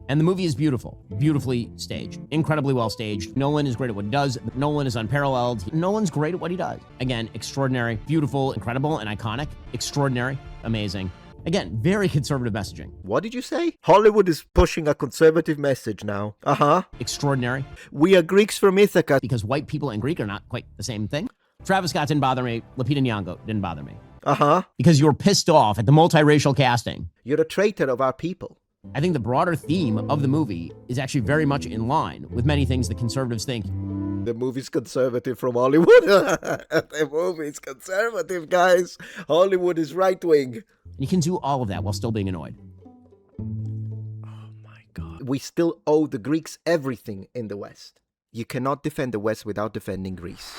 And the movie is beautiful, beautifully staged, incredibly well staged. Nolan is great at what he does. Nolan is unparalleled. Nolan's great at what he does. Again, extraordinary, beautiful, incredible, and iconic. Extraordinary, amazing. Again, very conservative messaging. What did you say? Hollywood is pushing a conservative message now. Extraordinary. We are Greeks from Ithaca. Because white people and Greek are not quite the same thing. Travis Scott didn't bother me. Lupita Nyong'o didn't bother me. Because you were pissed off at the multiracial casting. You're a traitor of our people. I think the broader theme of the movie is actually very much in line with many things that conservatives think. The movie's conservative from Hollywood. The movie's conservative, guys. Hollywood is right-wing. You can do all of that while still being annoyed. Oh my God. We still owe the Greeks everything in the West. You cannot defend the West without defending Greece.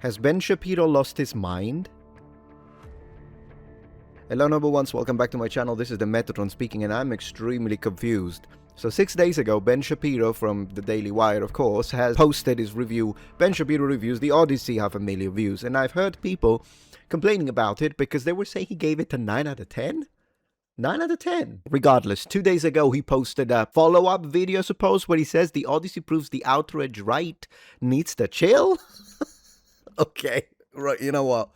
Has Ben Shapiro lost his mind? Hello number ones, welcome back to my channel. This is the Metatron speaking and I'm extremely confused. So 6 days ago, Ben Shapiro from the Daily Wire, of course, has posted his review. Ben Shapiro reviews the Odyssey, 500,000 views. And I've heard people complaining about it because they were saying he gave it a 9 out of 10. 9 out of 10. Regardless, 2 days ago he posted a follow-up video, I suppose, where he says the Odyssey proves the outrage right needs to chill. Okay, right, you know what?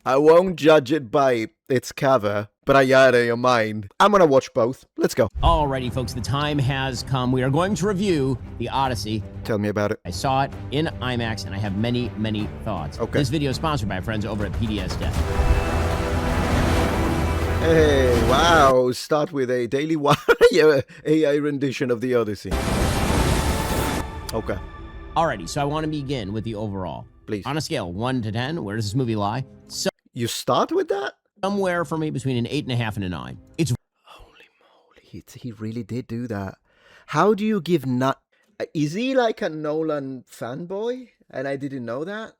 I won't judge it by its cover, but I got it in your mind. I'm gonna watch both. Let's go. Alrighty, folks, the time has come. We are going to review the Odyssey. Tell me about it. I saw it in IMAX, and I have many, many thoughts. Okay. This video is sponsored by our friends over at PDS Dev. Hey, wow. Start with a Daily Wire AI rendition of the Odyssey. Okay. Alrighty, so I want to begin with the overall. Please. On a scale 1 to 10, where does this movie lie? So You start with that? somewhere for me between an 8.5 and a 9. It's Holy moly, he really did do that. How do you give not... Is he like a Nolan fanboy? And I didn't know that?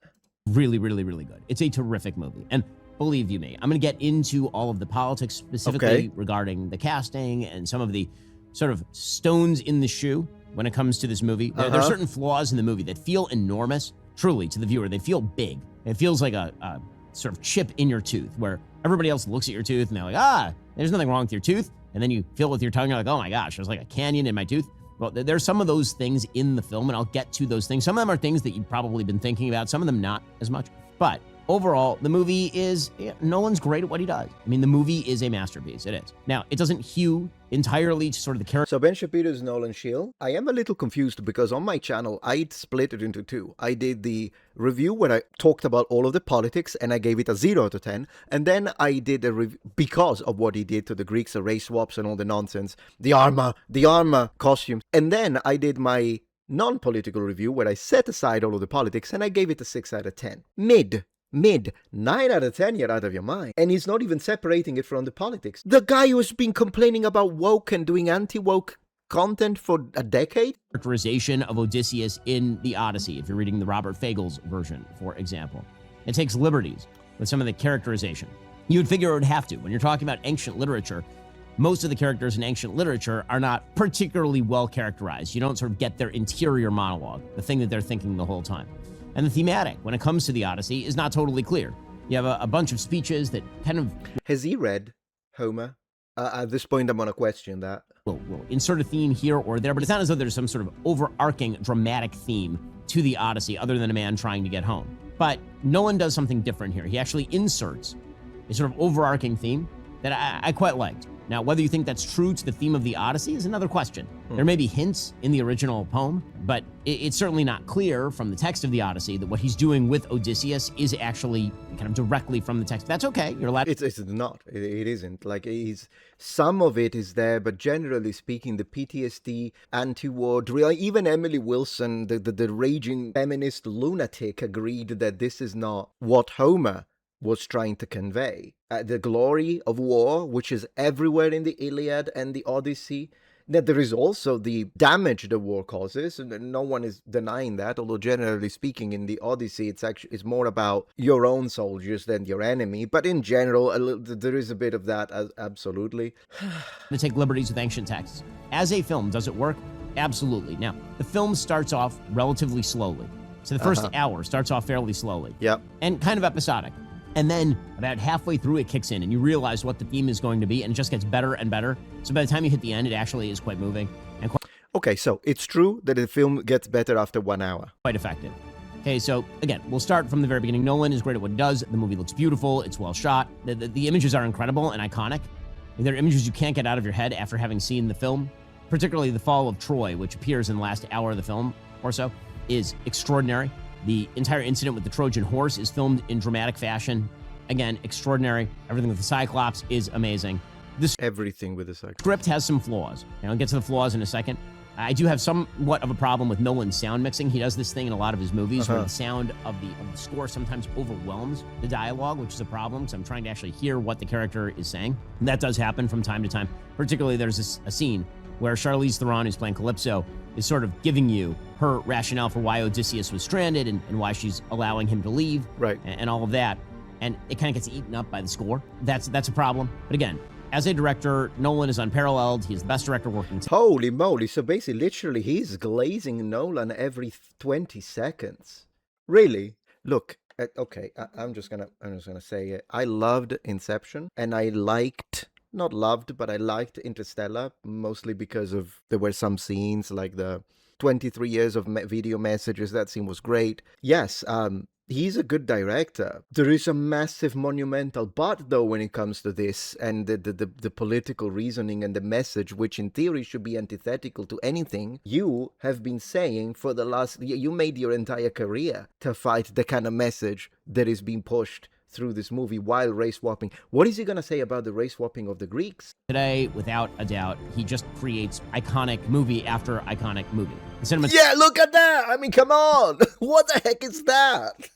really, really, really good. It's a terrific movie. And believe you me, I'm going to get into all of the politics specifically regarding the casting and some of the sort of stones in the shoe when it comes to this movie. There are certain flaws in the movie that feel enormous, truly, to the viewer. They feel big. It feels like a sort of chip in your tooth where everybody else looks at your tooth and they're like, there's nothing wrong with your tooth. And then you feel it with your tongue, you're like, oh my gosh, there's like a canyon in my tooth. Well, there's some of those things in the film, and I'll get to those things. Some of them are things that you've probably been thinking about, some of them not as much. But overall, the movie is, Nolan's great at what he does. I mean, the movie is a masterpiece. It is. Now, it doesn't hew entirely to sort of the character. So Ben Shapiro's Nolan Shield. I am a little confused because on my channel, I split it into two. I did the review where I talked about all of the politics and I gave it a 0 out of 10. And then I did a review because of what he did to the Greeks, the race swaps and all the nonsense, the armor costumes. And then I did my non-political review where I set aside all of the politics and I gave it a 6 out of 10. Mid, 9 out of 10, you're out of your mind. And he's not even separating it from the politics. The guy who's been complaining about woke and doing anti-woke content for a decade? Characterization of Odysseus in the Odyssey, if you're reading the Robert Fagel's version, for example. It takes liberties with some of the characterization. You would figure it would have to. When you're talking about ancient literature, most of the characters in ancient literature are not particularly well characterized. You don't sort of get their interior monologue, the thing that they're thinking the whole time. And the thematic, when it comes to the Odyssey, is not totally clear. You have a bunch of speeches that kind of... Has he read Homer? At this point, I'm going to question that. We'll insert a theme here or there, but it's not as though there's some sort of overarching dramatic theme to the Odyssey other than a man trying to get home. But Nolan does something different here. He actually inserts a sort of overarching theme that I quite liked. Now, whether you think that's true to the theme of the Odyssey is another question. There may be hints in the original poem, but it's certainly not clear from the text of the Odyssey that what he's doing with Odysseus is actually kind of directly from the text. That's okay. You're allowed. It's not. It isn't. Like, some of it is there, but generally speaking, the PTSD, anti-war drill, even Emily Wilson, the raging feminist lunatic, agreed that this is not what Homer was trying to convey. The glory of war, which is everywhere in the Iliad and the Odyssey. That there is also the damage the war causes, and no one is denying that, although generally speaking in the Odyssey it's more about your own soldiers than your enemy, but in general there is a bit of that, absolutely. To take liberties with ancient texts. As a film, does it work? Absolutely. Now, the film starts off relatively slowly. So the first hour starts off fairly slowly. Yep. And kind of episodic. And then about halfway through, it kicks in and you realize what the theme is going to be, and it just gets better and better. So by the time you hit the end, it actually is quite moving and Okay, so it's true that the film gets better after 1 hour. quite effective. Okay, so again, we'll start from the very beginning. Nolan is great at what he does. The movie looks beautiful. It's well shot. The images are incredible and iconic. They're images you can't get out of your head after having seen the film. Particularly the fall of Troy, which appears in the last hour of the film or so, is extraordinary. The entire incident with the Trojan horse is filmed in dramatic fashion. Again, extraordinary. Everything with the Cyclops is amazing. Everything with the Cyclops. Script has some flaws. I'll get to the flaws in a second. I do have somewhat of a problem with Nolan's sound mixing. He does this thing in a lot of his movies where the sound of the score sometimes overwhelms the dialogue, which is a problem because I'm trying to actually hear what the character is saying. And that does happen from time to time. Particularly, there's a scene where Charlize Theron, who's playing Calypso, is sort of giving you her rationale for why Odysseus was stranded and why she's allowing him to leave, right, and all of that. And it kind of gets eaten up by the score. That's a problem. But again, as a director, Nolan is unparalleled. He's the best director working. Holy moly. So basically, literally, he's glazing Nolan every 20 seconds. Really? Look, okay, I'm just gonna say it. I loved Inception, and I liked, not loved, but I liked Interstellar, mostly because there were some scenes like the 23 years of video messages. That scene was great. Yes, he's a good director. There is a massive monumental but, though, when it comes to this and the political reasoning and the message, which in theory should be antithetical to anything you have been saying for the last... You made your entire career to fight the kind of message that is being pushed through this movie while race swapping. What is he going to say about the race swapping of the Greeks? Today, without a doubt, he just creates iconic movie after iconic movie. Yeah, look at that! I mean, come on! What the heck is that?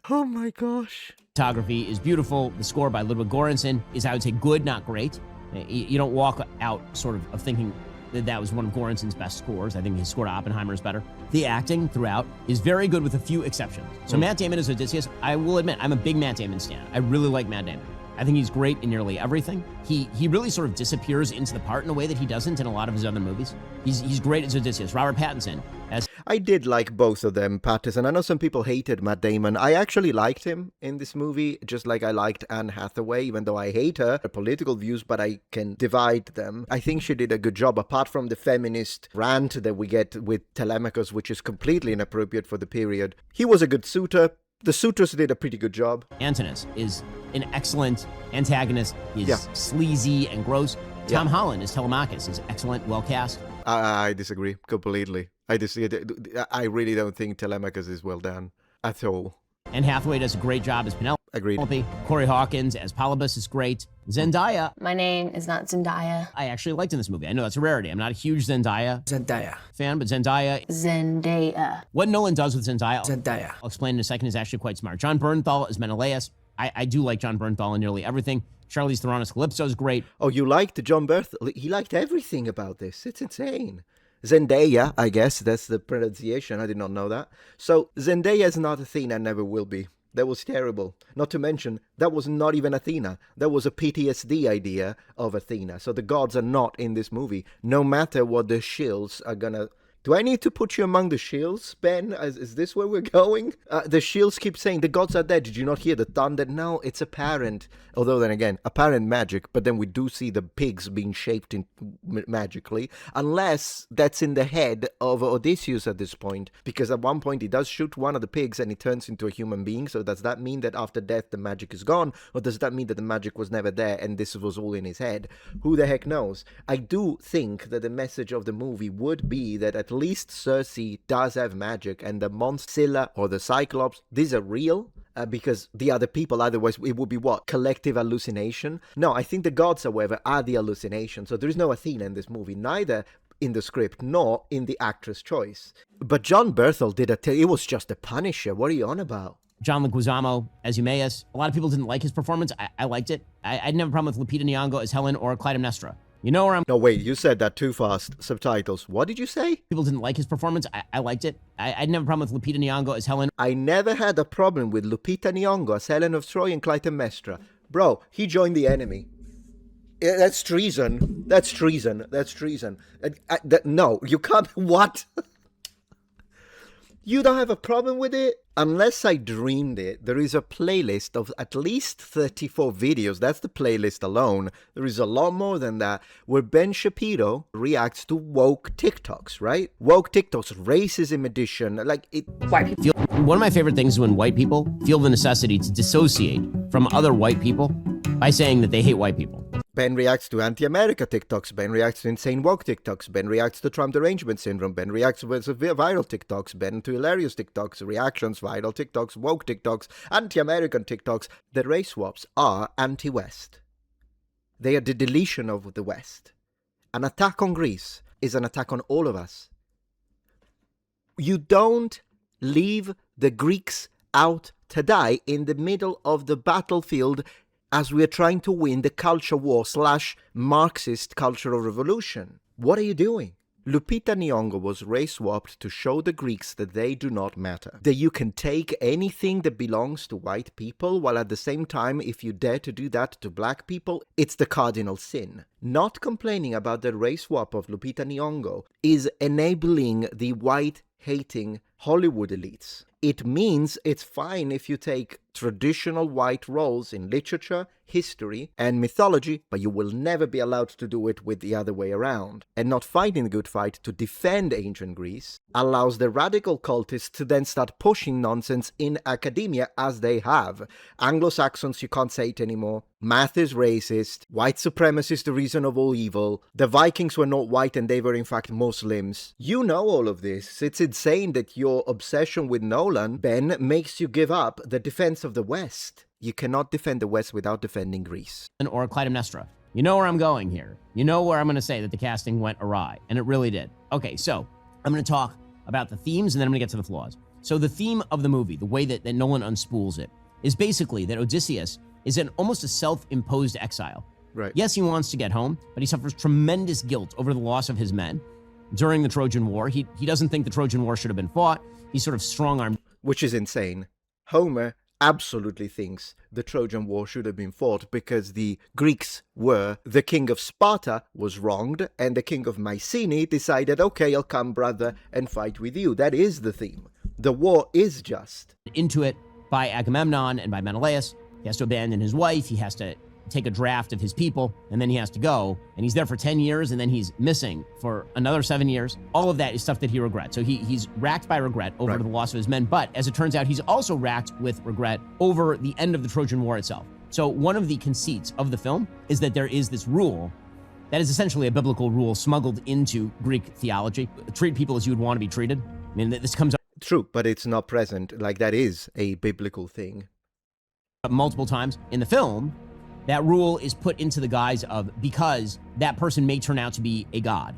Oh my gosh. Photography is beautiful. The score by Ludwig Göransson is, I would say, good, not great. You don't walk out sort of thinking that was one of Göransson's best scores. I think his score to Oppenheimer is better. The acting throughout is very good with a few exceptions. So Matt Damon as Odysseus, I will admit, I'm a big Matt Damon stan. I really like Matt Damon. I think he's great in nearly everything. He really sort of disappears into the part in a way that he doesn't in a lot of his other movies. He's great as Odysseus. Robert Pattinson as... I did like both of them, Pattinson. I know some people hated Matt Damon. I actually liked him in this movie, just like I liked Anne Hathaway, even though I hate her political views, but I can divide them. I think she did a good job, apart from the feminist rant that we get with Telemachus, which is completely inappropriate for the period. He was a good suitor. The suitors did a pretty good job. Antinous is an excellent antagonist. He's sleazy and gross. Tom Holland as Telemachus is excellent, well cast. I disagree completely. I really don't think Telemachus is well done at all. Anne Hathaway does a great job as Penelope. Agreed. Corey Hawkins as Polybus is great. Zendaya. My name is not Zendaya. I actually liked in this movie. I know that's a rarity. I'm not a huge Zendaya fan, but Zendaya. What Nolan does with Zendaya, Zendaya. I'll explain in a second, is actually quite smart. John Bernthal as Menelaus. I do like John Bernthal in nearly everything. Charlize Theron as Calypso is great. Oh, you liked John Bernthal? He liked everything about this. It's insane. Zendaya, I guess that's the pronunciation. I did not know that. So Zendaya is not Athena, never will be. That was terrible. Not to mention, that was not even Athena. That was a PTSD idea of Athena. So the gods are not in this movie, no matter what the shills are gonna... Do I need to put you among the shills, Ben? Is this where we're going? The shills keep saying, the gods are dead. Did you not hear the thunder? No, it's apparent. Although then again, apparent magic. But then we do see the pigs being shaped in magically. Unless that's in the head of Odysseus at this point. Because at one point he does shoot one of the pigs and he turns into a human being. So does that mean that after death the magic is gone? Or does that mean that the magic was never there and this was all in his head? Who the heck knows? I do think that the message of the movie would be that at least Circe does have magic, and the Scylla or the Cyclops, these are real, because the other people, otherwise it would be what? Collective hallucination? No, I think the gods, however, are the hallucination. So there is no Athena in this movie, neither in the script nor in the actress choice. But John Bernthal did it was just a Punisher. What are you on about? John Leguizamo as Eumaeus. A lot of people didn't like his performance. I liked it. I didn't have a problem with Lupita Nyong'o as Helen or Clytemnestra. You know where I'm... No, wait, you said that too fast. Subtitles. What did you say? People didn't like his performance. I liked it. I didn't have a problem with Lupita Nyong'o as Helen. I never had a problem with Lupita Nyong'o as Helen of Troy and Clytemnestra. Bro, he joined the enemy. That's treason. That's treason. That's treason. No, you can't... What? You don't have a problem with it? Unless I dreamed it, there is a playlist of at least 34 videos. That's the playlist alone. There is a lot more than that, where Ben Shapiro reacts to woke TikToks, right? Woke TikToks, racism edition, like it. White people. One of my favorite things is when white people feel the necessity to dissociate from other white people by saying that they hate white people. Ben reacts to anti-America TikToks. Ben reacts to insane woke TikToks. Ben reacts to Trump derangement syndrome. Ben reacts to viral TikToks. Ben to hilarious TikToks, reactions, viral TikToks, woke TikToks, anti-American TikToks. The race swaps are anti-West. They are the deletion of the West. An attack on Greece is an attack on all of us. You don't leave the Greeks out to die in the middle of the battlefield as we are trying to win the culture war / Marxist cultural revolution. What are you doing? Lupita Nyong'o was race swapped to show the Greeks that they do not matter. That you can take anything that belongs to white people, while at the same time, if you dare to do that to black people, it's the cardinal sin. Not complaining about the race swap of Lupita Nyong'o is enabling the white-hating Hollywood elites. It means it's fine if you take traditional white roles in literature, history, and mythology, but you will never be allowed to do it with the other way around. And not fighting the good fight to defend ancient Greece allows the radical cultists to then start pushing nonsense in academia, as they have. Anglo-Saxons, you can't say it anymore. Math is racist. White supremacy is the reason of all evil. The Vikings were not white and they were in fact Muslims. You know all of this. It's insane that your obsession with Nolan, Ben, makes you give up the defense of the West. You cannot defend the West without defending Greece. Or Clytemnestra. You know where I'm going here. You know where I'm going to say that the casting went awry, and it really did. Okay, so I'm going to talk about the themes, and then I'm going to get to the flaws. So the theme of the movie, the way that Nolan unspools it, is basically that Odysseus is almost a self-imposed exile. Right. Yes, he wants to get home, but he suffers tremendous guilt over the loss of his men during the Trojan War. He doesn't think the Trojan War should have been fought. He's sort of strong-armed. Which is insane. Homer absolutely thinks the Trojan War should have been fought because the Greeks were, the king of Sparta was wronged, and the king of Mycenae decided, okay, I'll come, brother, and fight with you. That is the theme. The war is just. Into it by Agamemnon and by Menelaus. He has to abandon his wife. He has to take a draft of his people, and then he has to go. And he's there for 10 years, and then he's missing for another 7 years. All of that is stuff that he regrets. So he's racked by regret over the loss of his men. But as it turns out, he's also racked with regret over the end of the Trojan War itself. So one of the conceits of the film is that there is this rule that is essentially a biblical rule smuggled into Greek theology. Treat people as you would want to be treated. I mean, this comes up. True, but it's not present. Like, that is a biblical thing. Multiple times in the film. That rule is put into the guise of because that person may turn out to be a god,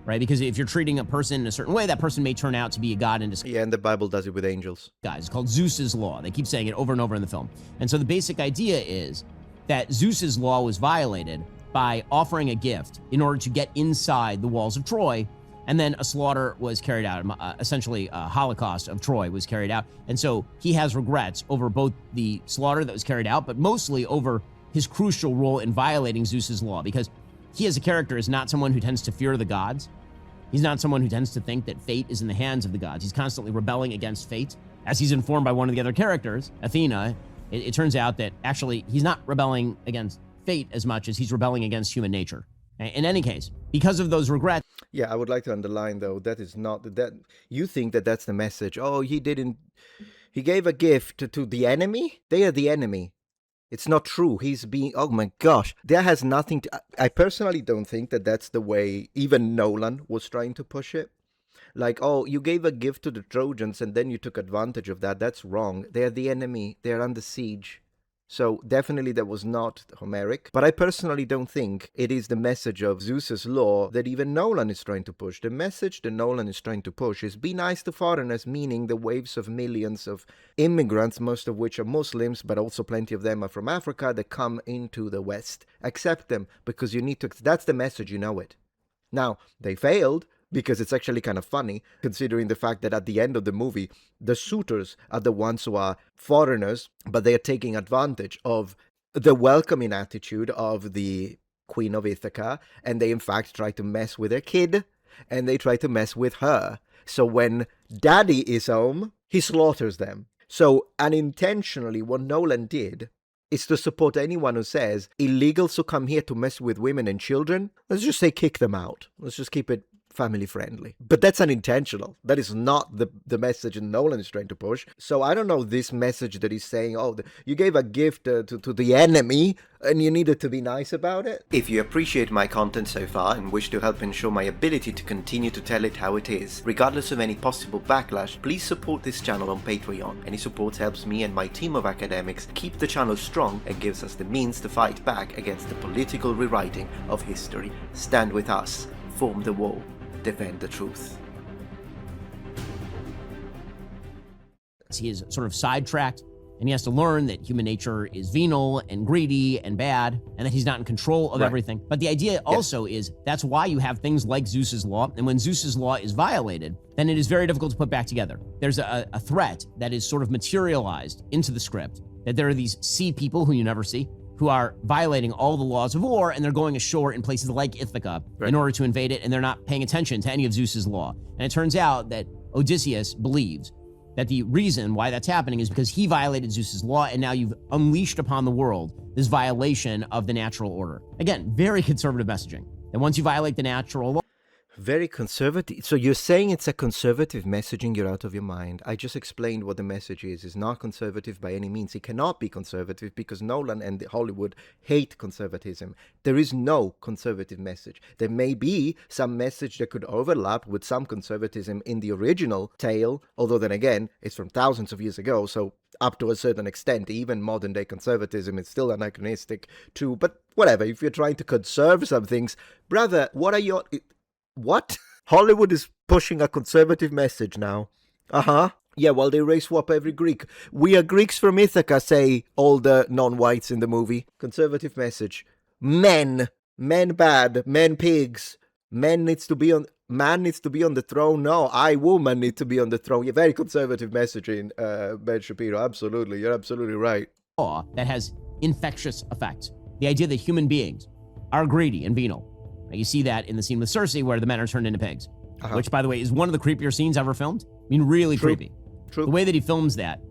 right? Because if you're treating a person in a certain way, that person may turn out to be a god in disguise. Yeah, and the Bible does it with angels. It's called Zeus's law. They keep saying it over and over in the film. And so the basic idea is that Zeus's law was violated by offering a gift in order to get inside the walls of Troy, and then a slaughter was carried out, essentially a Holocaust of Troy was carried out. And so he has regrets over both the slaughter that was carried out, but mostly over his crucial role in violating Zeus's law, because he as a character is not someone who tends to fear the gods. He's not someone who tends to think that fate is in the hands of the gods. He's constantly rebelling against fate. As he's informed by one of the other characters, Athena, it turns out that actually he's not rebelling against fate as much as he's rebelling against human nature. In any case, because of those regrets. Yeah, I would like to underline, though, that is not that you think that that's the message. Oh, he gave a gift to the enemy. They are the enemy. It's not true. He's being, oh my gosh, there has nothing to, I personally don't think that that's the way even Nolan was trying to push it. Like, oh, you gave a gift to the Trojans and then you took advantage of that. That's wrong. They're the enemy. They're under siege. So definitely that was not Homeric. But I personally don't think it is the message of Zeus's law that even Nolan is trying to push. The message that Nolan is trying to push is be nice to foreigners, meaning the waves of millions of immigrants, most of which are Muslims, but also plenty of them are from Africa, that come into the West. Accept them because you need to. That's the message, you know it. Now, they failed. Because it's actually kind of funny, considering the fact that at the end of the movie, the suitors are the ones who are foreigners, but they are taking advantage of the welcoming attitude of the Queen of Ithaca, and they in fact try to mess with her kid, and they try to mess with her. So when daddy is home, he slaughters them. So unintentionally, what Nolan did is to support anyone who says illegals who come here to mess with women and children, let's just say kick them out. Let's just keep it family friendly. But that's unintentional. That is not the message Nolan is trying to push. So I don't know this message that he's saying, oh, you gave a gift to the enemy and you needed to be nice about it. If you appreciate my content so far and wish to help ensure my ability to continue to tell it how it is, regardless of any possible backlash, please support this channel on Patreon. Any support helps me and my team of academics keep the channel strong and gives us the means to fight back against the political rewriting of history. Stand with us. Form the wall. Defend the truth. He is sort of sidetracked, and he has to learn that human nature is venal and greedy and bad, and that he's not in control of everything. But the idea also is that's why you have things like Zeus's law, and when Zeus's law is violated, then it is very difficult to put back together. There's a threat that is sort of materialized into the script, that there are these sea people who you never see, who are violating all the laws of war, and they're going ashore in places like Ithaca in order to invade it, and they're not paying attention to any of Zeus's law. And it turns out that Odysseus believes that the reason why that's happening is because he violated Zeus's law, and now you've unleashed upon the world this violation of the natural order. Again, very conservative messaging. And once you violate the natural law, very conservative. So you're saying it's a conservative messaging, you're out of your mind. I just explained what the message is. It's not conservative by any means. It cannot be conservative because Nolan and Hollywood hate conservatism. There is no conservative message. There may be some message that could overlap with some conservatism in the original tale, although then again, it's from thousands of years ago, so up to a certain extent, even modern day conservatism is still anachronistic too. But whatever, if you're trying to conserve some things, brother, what are your... What? Hollywood is pushing a conservative message now. Yeah, well, they race swap every Greek. We are Greeks from Ithaca, say all the non-whites in the movie. Conservative message. Men bad, men pigs. Man needs to be on the throne. No, woman need to be on the throne. Yeah, very conservative messaging, Ben Shapiro. Absolutely, you're absolutely right. Law that has infectious effects. The idea that human beings are greedy and venal. You see that in the scene with Cersei where the men are turned into pigs, which, by the way, is one of the creepier scenes ever filmed. I mean, really creepy. True. The way that he films that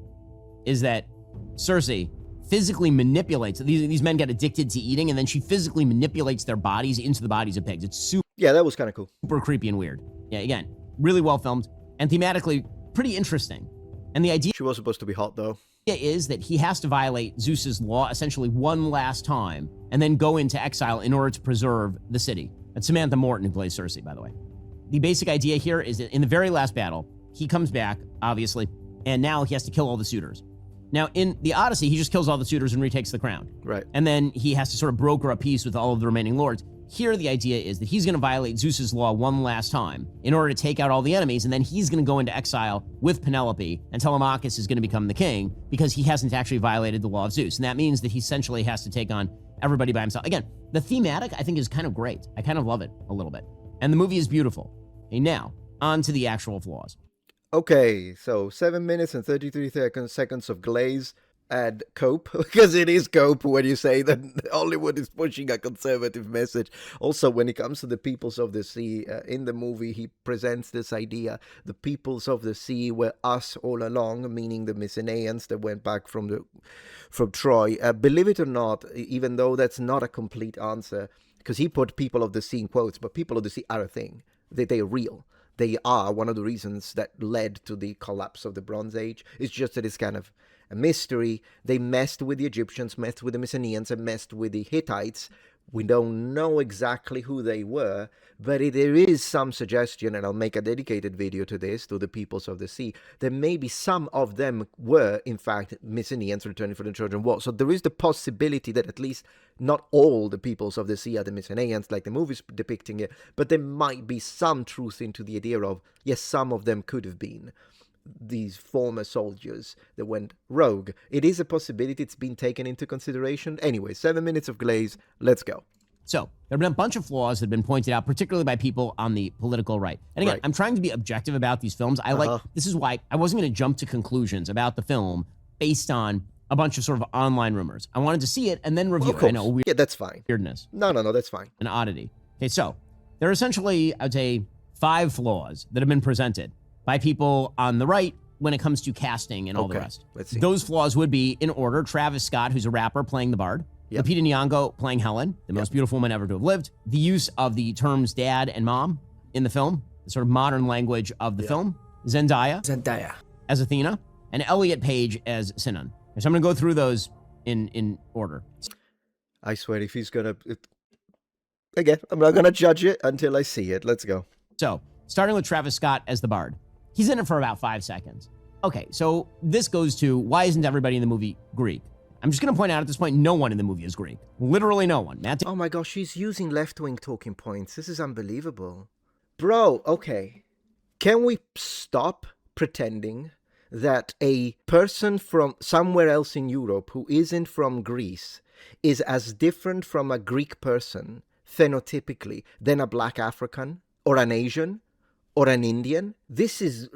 is that Cersei physically manipulates, these men get addicted to eating, and then she physically manipulates their bodies into the bodies of pigs. It's super... Yeah, that was kind of cool. Super creepy and weird. Yeah, again, really well filmed, and thematically pretty interesting. And the idea... She was supposed to be hot, though. Is that he has to violate Zeus's law essentially one last time and then go into exile in order to preserve the city. That's Samantha Morton, who plays Cersei, by the way. The basic idea here is that in the very last battle, he comes back, obviously, and now he has to kill all the suitors. Now, in the Odyssey, he just kills all the suitors and retakes the crown. Right. And then he has to sort of broker a peace with all of the remaining lords. Here, the idea is that he's going to violate Zeus's law one last time in order to take out all the enemies, and then he's going to go into exile with Penelope, and Telemachus is going to become the king because he hasn't actually violated the law of Zeus. And that means that he essentially has to take on everybody by himself. Again, the thematic, I think, is kind of great. I kind of love it a little bit. And the movie is beautiful. Okay, now, on to the actual flaws. Okay, so 7 minutes and 33 seconds of glaze and cope, because it is cope when you say that Hollywood is pushing a conservative message. Also, when it comes to the peoples of the sea, in the movie, he presents this idea, the peoples of the sea were us all along, meaning the Mycenaeans that went back from Troy. Believe it or not, even though that's not a complete answer, because he put people of the sea in quotes, but people of the sea are a thing. They are real. They are one of the reasons that led to the collapse of the Bronze Age. It's just that it's kind of a mystery. They messed with the Egyptians, messed with the Mycenaeans, and messed with the Hittites. We don't know exactly who they were, but there is some suggestion, and I'll make a dedicated video to this, to the peoples of the sea, that maybe some of them were, in fact, Mycenaeans returning from the Trojan War. So there is the possibility that at least not all the peoples of the sea are the Mycenaeans, like the movie's depicting it, but there might be some truth into the idea of, yes, some of them could have been these former soldiers that went rogue. It is a possibility. It's been taken into consideration. Anyway, 7 minutes of glaze. Let's go. So there have been a bunch of flaws that have been pointed out, particularly by people on the political right. And again, I'm trying to be objective about these films. This is why I wasn't going to jump to conclusions about the film based on a bunch of sort of online rumors. I wanted to see it and then review it. I know, yeah, that's fine. Weirdness. No, that's fine. An oddity. Okay, so there are essentially, I would say, 5 flaws that have been presented by people on the right when it comes to casting and all the rest. Let's see. Those flaws would be, in order, Travis Scott, who's a rapper, playing the Bard. Yep. Lupita Nyong'o playing Helen, the most beautiful woman ever to have lived. The use of the terms dad and mom in the film, the sort of modern language of the film. Zendaya as Athena, and Elliot Page as Sinan. So I'm going to go through those in order. I swear, if he's going to... Again, I'm not going to judge it until I see it. Let's go. So, starting with Travis Scott as the Bard. He's in it for about 5 seconds. Okay, so this goes to, why isn't everybody in the movie Greek? I'm just going to point out at this point, no one in the movie is Greek. Literally no one. Oh my gosh, she's using left-wing talking points. This is unbelievable. Bro, okay. Can we stop pretending that a person from somewhere else in Europe who isn't from Greece is as different from a Greek person phenotypically than a black African or an Asian or an Indian? This is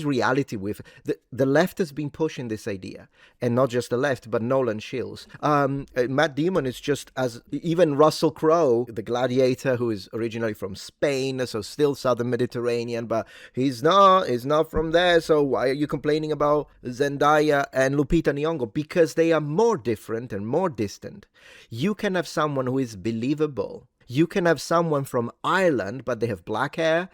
reality. With the left has been pushing this idea, and not just the left, but Nolan Shields. Matt Damon is just as, even Russell Crowe, the gladiator, who is originally from Spain, so still southern Mediterranean, but he's not from there. So why are you complaining about Zendaya and Lupita Nyong'o? Because they are more different and more distant. You can have someone who is believable. You can have someone from Ireland, but they have black hair.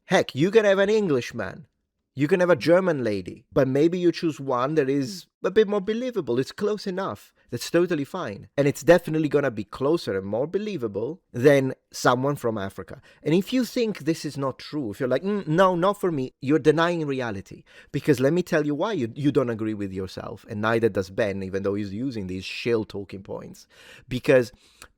Heck, you can have an Englishman. You can have a German lady. But maybe you choose one that is a bit more believable. It's close enough. That's totally fine. And it's definitely going to be closer and more believable than someone from Africa. And if you think this is not true, if you're like, no, not for me, you're denying reality. Because let me tell you why you don't agree with yourself. And neither does Ben, even though he's using these shill talking points. Because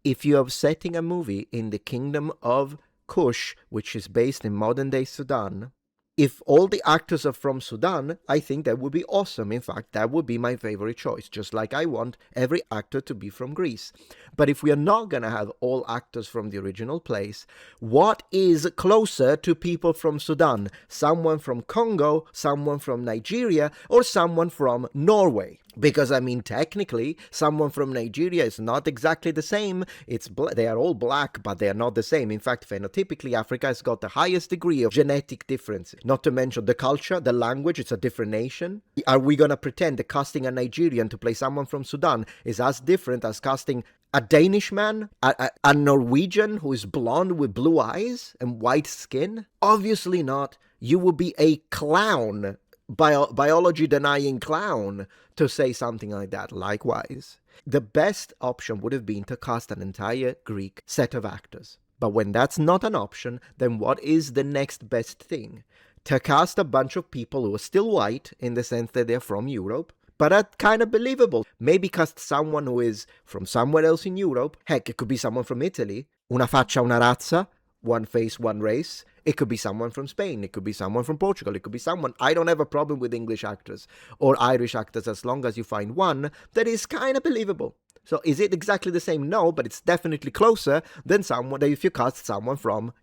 if you are setting a movie in the kingdom of Kush, which is based in modern-day Sudan, if all the actors are from Sudan, I think that would be awesome. In fact, that would be my favorite choice, just like I want every actor to be from Greece. But if we are not going to have all actors from the original place, what is closer to people from Sudan? Someone from Congo, someone from Nigeria, or someone from Norway? Because, I mean, technically, someone from Nigeria is not exactly the same. They are all black, but they are not the same. In fact, phenotypically, Africa has got the highest degree of genetic differences. Not to mention the culture, the language, it's a different nation. Are we going to pretend that casting a Nigerian to play someone from Sudan is as different as casting a Danish man, a Norwegian who is blonde with blue eyes and white skin? Obviously not. You would be a clown, biology-denying clown, to say something like that. Likewise, the best option would have been to cast an entire Greek set of actors. But when that's not an option, then what is the next best thing? To cast a bunch of people who are still white, in the sense that they're from Europe, but are kind of believable. Maybe cast someone who is from somewhere else in Europe. Heck, it could be someone from Italy. Una faccia, una razza. One face, one race. It could be someone from Spain. It could be someone from Portugal. It could be someone... I don't have a problem with English actors or Irish actors as long as you find one that is kind of believable. So is it exactly the same? No, but it's definitely closer than someone that if you cast someone from,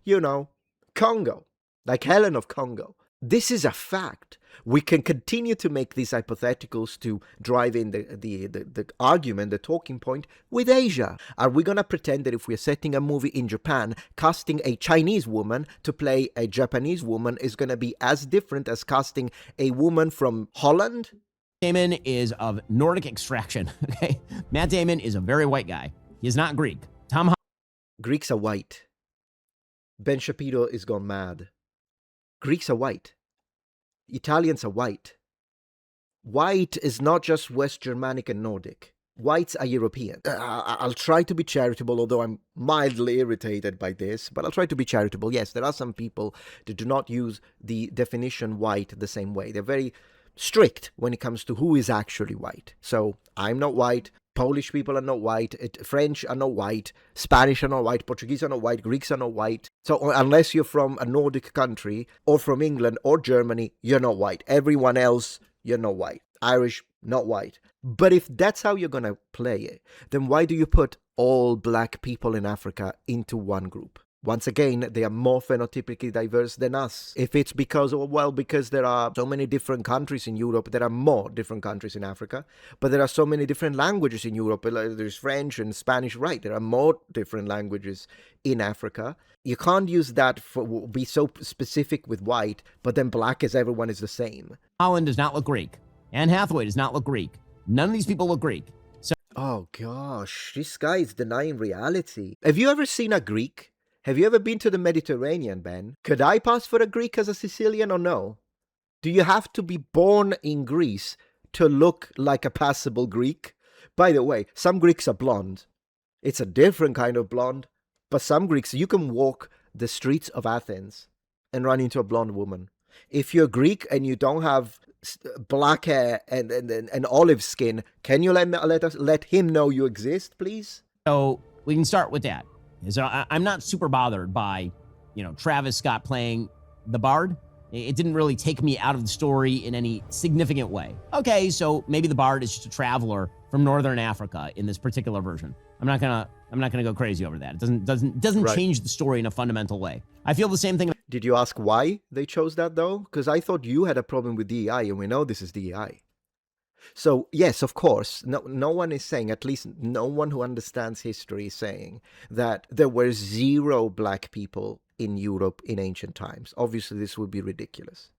Congo. Like Helen of Congo. This is a fact. We can continue to make these hypotheticals to drive in the argument, the talking point with Asia. Are we going to pretend that if we're setting a movie in Japan, casting a Chinese woman to play a Japanese woman is going to be as different as casting a woman from Holland? Damon is of Nordic extraction, okay? Matt Damon is a very white guy. He is not Greek. Greeks are white. Ben Shapiro is gone mad. Greeks are white. Italians are white. White is not just West Germanic and Nordic. Whites are European. I'll try to be charitable, although I'm mildly irritated by this, but I'll try to be charitable. Yes, there are some people that do not use the definition white the same way. They're very strict when it comes to who is actually white. So I'm not white. Polish people are not white, French are not white, Spanish are not white, Portuguese are not white, Greeks are not white. So unless you're from a Nordic country, or from England or Germany, you're not white. Everyone else, you're not white. Irish, not white. But if that's how you're going to play it, then why do you put all black people in Africa into one group? Once again, they are more phenotypically diverse than us. If it's because, well, because there are so many different countries in Europe, there are more different countries in Africa, but there are so many different languages in Europe. There's French and Spanish, right? There are more different languages in Africa. You can't use that for be so specific with white, but then black as everyone is the same. Holland does not look Greek. Anne Hathaway does not look Greek. None of these people look Greek. So, oh gosh, this guy is denying reality. Have you ever seen a Greek? Have you ever been to the Mediterranean, Ben? Could I pass for a Greek as a Sicilian or no? Do you have to be born in Greece to look like a passable Greek? By the way, some Greeks are blonde. It's a different kind of blonde. But some Greeks, you can walk the streets of Athens and run into a blonde woman. If you're Greek and you don't have black hair and olive skin, can you let him know you exist, please? So we can start with that. So I'm not super bothered by, Travis Scott playing the Bard. It didn't really take me out of the story in any significant way. Okay, so maybe the Bard is just a traveler from Northern Africa in this particular version. I'm not gonna go crazy over that. It doesn't right. change the story in a fundamental way. I feel the same thing. Did you ask why they chose that though? Because I thought you had a problem with DEI, and we know this is DEI. So, yes, of course, no one is saying, at least no one who understands history is saying that there were 0 black people in Europe in ancient times. Obviously, this would be ridiculous.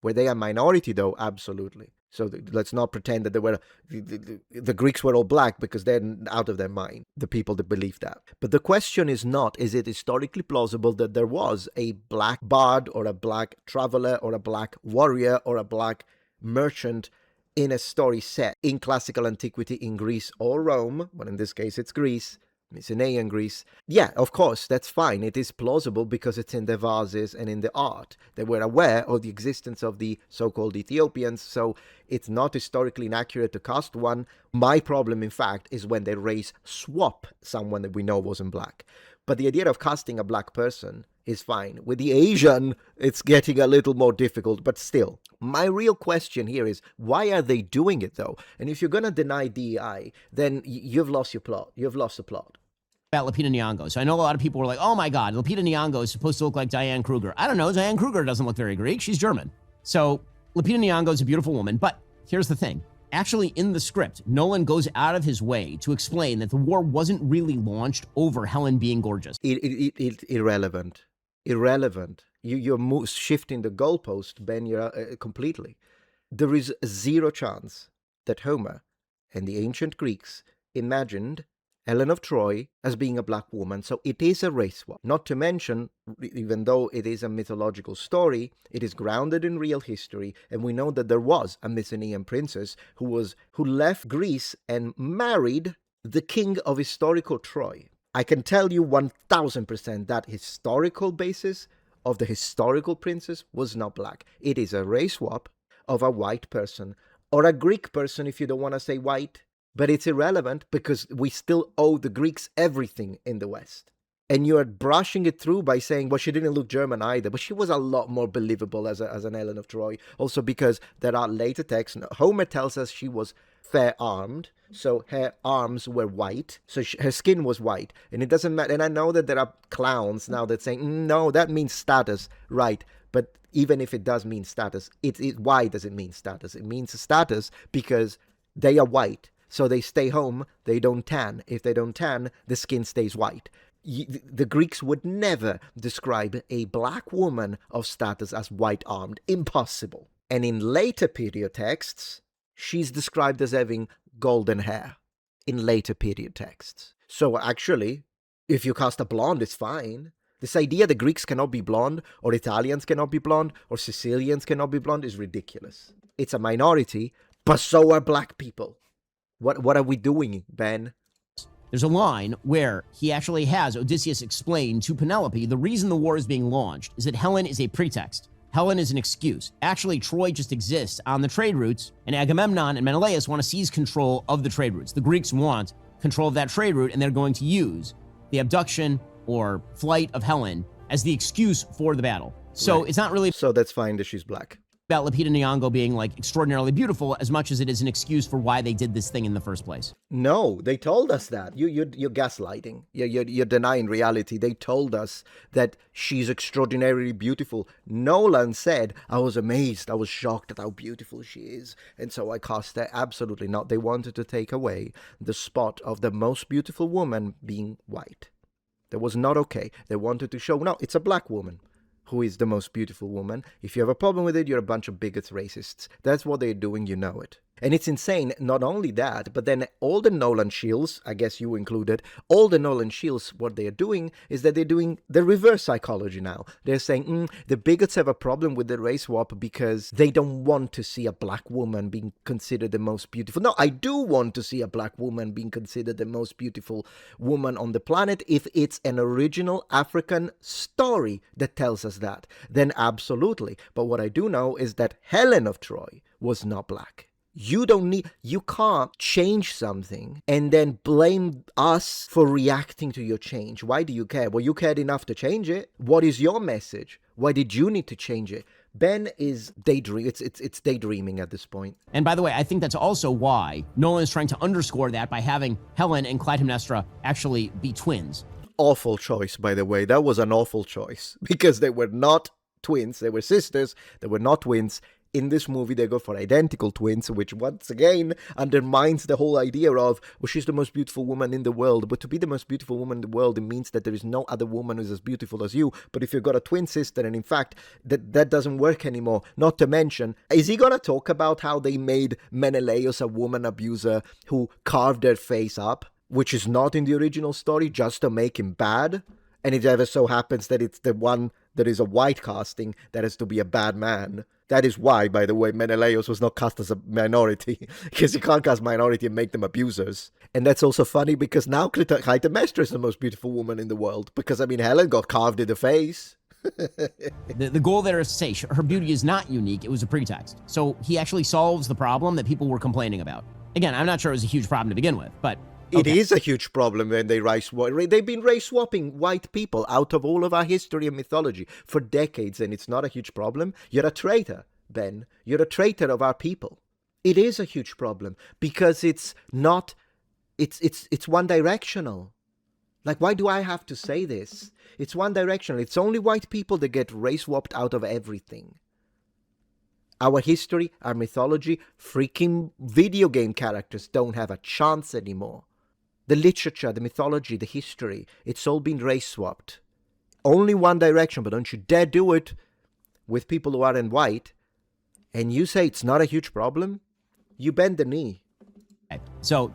Were they a minority, though? Absolutely. So let's not pretend that the Greeks were all black, because they're out of their mind, the people that believe that. But the question is not, is it historically plausible that there was a black bard or a black traveler or a black warrior or a black merchant in a story set in classical antiquity in Greece or Rome, but in this case it's Greece, Mycenaean Greece? Yeah, of course, that's fine. It is plausible because it's in the vases and in the art. They were aware of the existence of the so-called Ethiopians, so it's not historically inaccurate to cast one. My problem, in fact, is when they swap someone that we know wasn't black. But the idea of casting a black person is fine. With the Asian, it's getting a little more difficult, but still. My real question here is, why are they doing it, though? And if you're going to deny DEI, then you've lost your plot. You've lost the plot. About Lupita Nyong'o. So I know a lot of people were like, oh my God, Lupita Nyong'o is supposed to look like Diane Kruger. I don't know. Diane Kruger doesn't look very Greek. She's German. So Lupita Nyong'o is a beautiful woman. But here's the thing. Actually, in the script, Nolan goes out of his way to explain that the war wasn't really launched over Helen being gorgeous. It's irrelevant. Irrelevant. You're shifting the goalpost, Ben, completely. There is 0 chance that Homer and the ancient Greeks imagined Helen of Troy as being a black woman, so it is a race swap. Not to mention, even though it is a mythological story, it is grounded in real history, and we know that there was a Mycenaean princess who left Greece and married the king of historical Troy. I can tell you 1000% that historical basis of the historical princess was not black. It is a race swap of a white person, or a Greek person if you don't want to say white. But it's irrelevant because we still owe the Greeks everything in the West. And you are brushing it through by saying, well, she didn't look German either, but she was a lot more believable as an Helen of Troy. Also because there are later texts. Homer tells us she was fair-armed, so her arms were white, so her skin was white. And it doesn't matter. And I know that there are clowns now that saying, no, that means status, right? But even if it does mean status, why does it mean status? It means status because they are white. So they stay home, they don't tan. If they don't tan, the skin stays white. The Greeks would never describe a black woman of status as white-armed. Impossible. And in later period texts, she's described as having golden hair. In later period texts. So actually, if you cast a blonde, it's fine. This idea the Greeks cannot be blonde, or Italians cannot be blonde, or Sicilians cannot be blonde is ridiculous. It's a minority, but so are black people. What are we doing, Ben? There's a line where he actually has Odysseus explain to Penelope the reason the war is being launched is that Helen is a pretext. Helen is an excuse. Actually, Troy just exists on the trade routes, and Agamemnon and Menelaus want to seize control of the trade routes. The Greeks want control of that trade route, and they're going to use the abduction or flight of Helen as the excuse for the battle. So right. It's not really... So that's fine that she's black. about Lupita Nyong'o being like extraordinarily beautiful as much as it is an excuse for why they did this thing in the first place. No, they told us that. You're gaslighting. You're denying reality. They told us that she's extraordinarily beautiful. Nolan said, I was amazed. I was shocked at how beautiful she is. And so I cast her. Absolutely not. They wanted to take away the spot of the most beautiful woman being white. That was not okay. They wanted to show, no, it's a black woman who is the most beautiful woman. If you have a problem with it, you're a bunch of bigots, racists. That's what they're doing, you know it. And it's insane, not only that, but then all the Nolan shields, I guess you included, all the Nolan shields, what they are doing is that they're doing the reverse psychology now. They're saying, the bigots have a problem with the race swap because they don't want to see a black woman being considered the most beautiful. No, I do want to see a black woman being considered the most beautiful woman on the planet if it's an original African story that tells us that. Then absolutely. But what I do know is that Helen of Troy was not black. You can't change something and then blame us for reacting to your change. Why do you care? Well, you cared enough to change it. What is your message? Why did you need to change it? Ben is daydreaming. It's daydreaming at this point. And by the way, I think that's also why Nolan is trying to underscore that by having Helen and Clytemnestra actually be twins. Awful choice, by the way. That was an awful choice because they were not twins. They were sisters. They were not twins. In this movie, they go for identical twins, which once again undermines the whole idea of, well, she's the most beautiful woman in the world. But to be the most beautiful woman in the world, it means that there is no other woman who's as beautiful as you. But if you've got a twin sister, and in fact, that doesn't work anymore. Not to mention, is he going to talk about how they made Menelaus a woman abuser who carved her face up, which is not in the original story, just to make him bad? And it ever so happens that it's the one that is a white casting that has to be a bad man. That is why, by the way, Menelaus was not cast as a minority, because you can't cast minority and make them abusers. And that's also funny because now Clytemnestra is the most beautiful woman in the world, because, I mean, Helen got carved in the face. The goal there is to say her beauty is not unique, it was a pretext. So he actually solves the problem that people were complaining about. Again, I'm not sure it was a huge problem to begin with, but... Okay. It is a huge problem when they race swap. They've been race swapping white people out of all of our history and mythology for decades, and it's not a huge problem. You're a traitor, Ben. You're a traitor of our people. It is a huge problem because it's not. It's one directional. Like, why do I have to say this? It's one directional. It's only white people that get race swapped out of everything. Our history, our mythology, freaking video game characters don't have a chance anymore. The literature, the mythology, the history, it's all been race swapped. Only one direction, but don't you dare do it with people who aren't white. And you say it's not a huge problem? You bend the knee. Okay. So,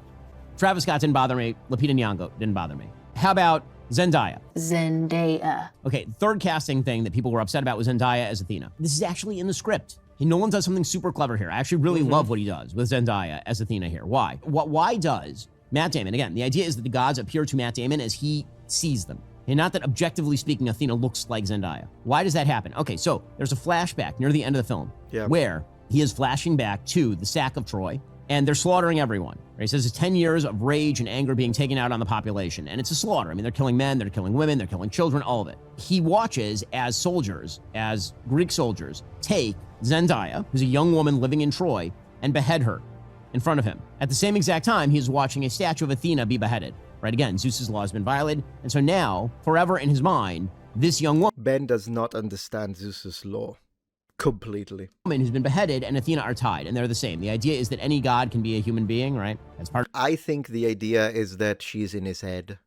Travis Scott didn't bother me. Lupita Nyong'o didn't bother me. How about Zendaya? Zendaya. Okay, third casting thing that people were upset about was Zendaya as Athena. This is actually in the script. Nolan does something super clever here. I actually really love what he does with Zendaya as Athena here. Why? Why does Matt Damon, again, the idea is that the gods appear to Matt Damon as he sees them. And not that objectively speaking, Athena looks like Zendaya. Why does that happen? Okay, so there's a flashback near the end of the film where he is flashing back to the sack of Troy and they're slaughtering everyone. Right? He says it's 10 years of rage and anger being taken out on the population. And it's a slaughter. I mean, they're killing men, they're killing women, they're killing children, all of it. He watches as soldiers, as Greek soldiers, take Zendaya, who's a young woman living in Troy, and behead her in front of him. At the same exact time, he is watching a statue of Athena be beheaded. Right, again, Zeus's law has been violated. And so now, forever in his mind, this young woman... Ben does not understand Zeus's law. Completely. ...who's been beheaded and Athena are tied, and they're the same. The idea is that any god can be a human being, right? That's part... I think the idea is that she's in his head.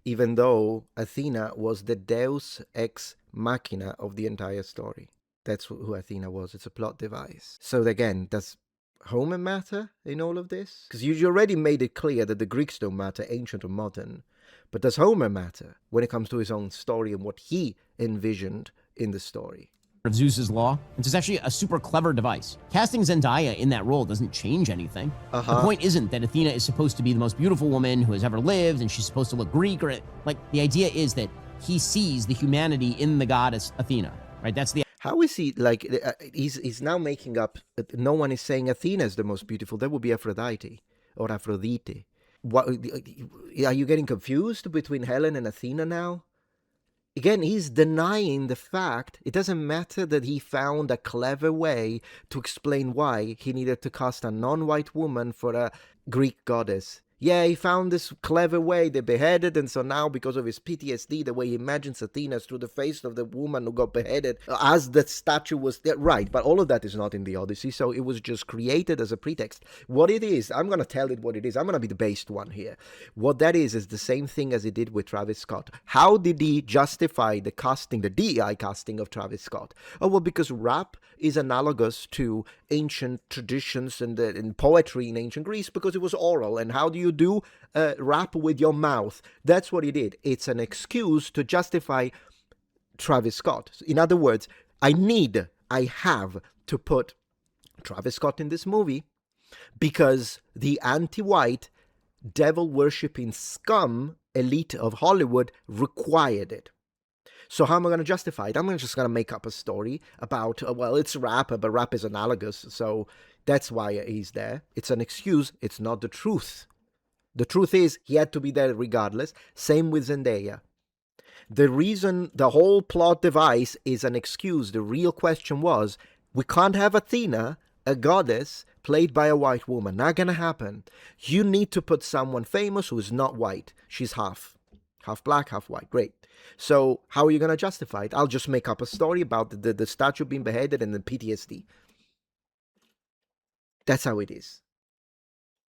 Even though Athena was the deus ex machina of the entire story. That's who Athena was. It's a plot device. So again, does Homer matter in all of this? Because you already made it clear that the Greeks don't matter, ancient or modern. But does Homer matter when it comes to his own story and what he envisioned in the story? ...of Zeus's law. It's actually a super clever device. Casting Zendaya in that role doesn't change anything. The point isn't that Athena is supposed to be the most beautiful woman who has ever lived and she's supposed to look Greek or... Like, the idea is that he sees the humanity in the goddess Athena, right? That's the... How is he, like, he's now making up, no one is saying Athena is the most beautiful. That would be Aphrodite or Aphrodite. What, are you getting confused between Helen and Athena now? Again, he's denying the fact. It doesn't matter that he found a clever way to explain why he needed to cast a non-white woman for a Greek goddess. Yeah, he found this clever way. They beheaded, and so now, because of his PTSD, the way he imagines Athena through the face of the woman who got beheaded, as the statue was there. Right, but all of that is not in the Odyssey, so it was just created as a pretext. What it is, I'm going to tell it what it is. I'm going to be the based one here. What that is the same thing as he did with Travis Scott. How did he justify the casting, the DEI casting of Travis Scott? Oh, well, because rap is analogous to ancient traditions and poetry in ancient Greece, because it was oral. And how do you do rap with your mouth? That's what he did. It's an excuse to justify Travis Scott. In other words, I have to put Travis Scott in this movie because the anti-white, devil-worshipping scum elite of Hollywood required it. So how am I going to justify it? I'm just going to make up a story about, well, it's rap, but rap is analogous, so that's why he's there. It's an excuse. It's not the truth. The truth is, he had to be there regardless. Same with Zendaya. The reason, the whole plot device is an excuse. The real question was, we can't have Athena, a goddess, played by a white woman. Not going to happen. You need to put someone famous who is not white. She's half black, half white. Great. So how are you going to justify it? I'll just make up a story about the statue being beheaded and the PTSD. That's how it is.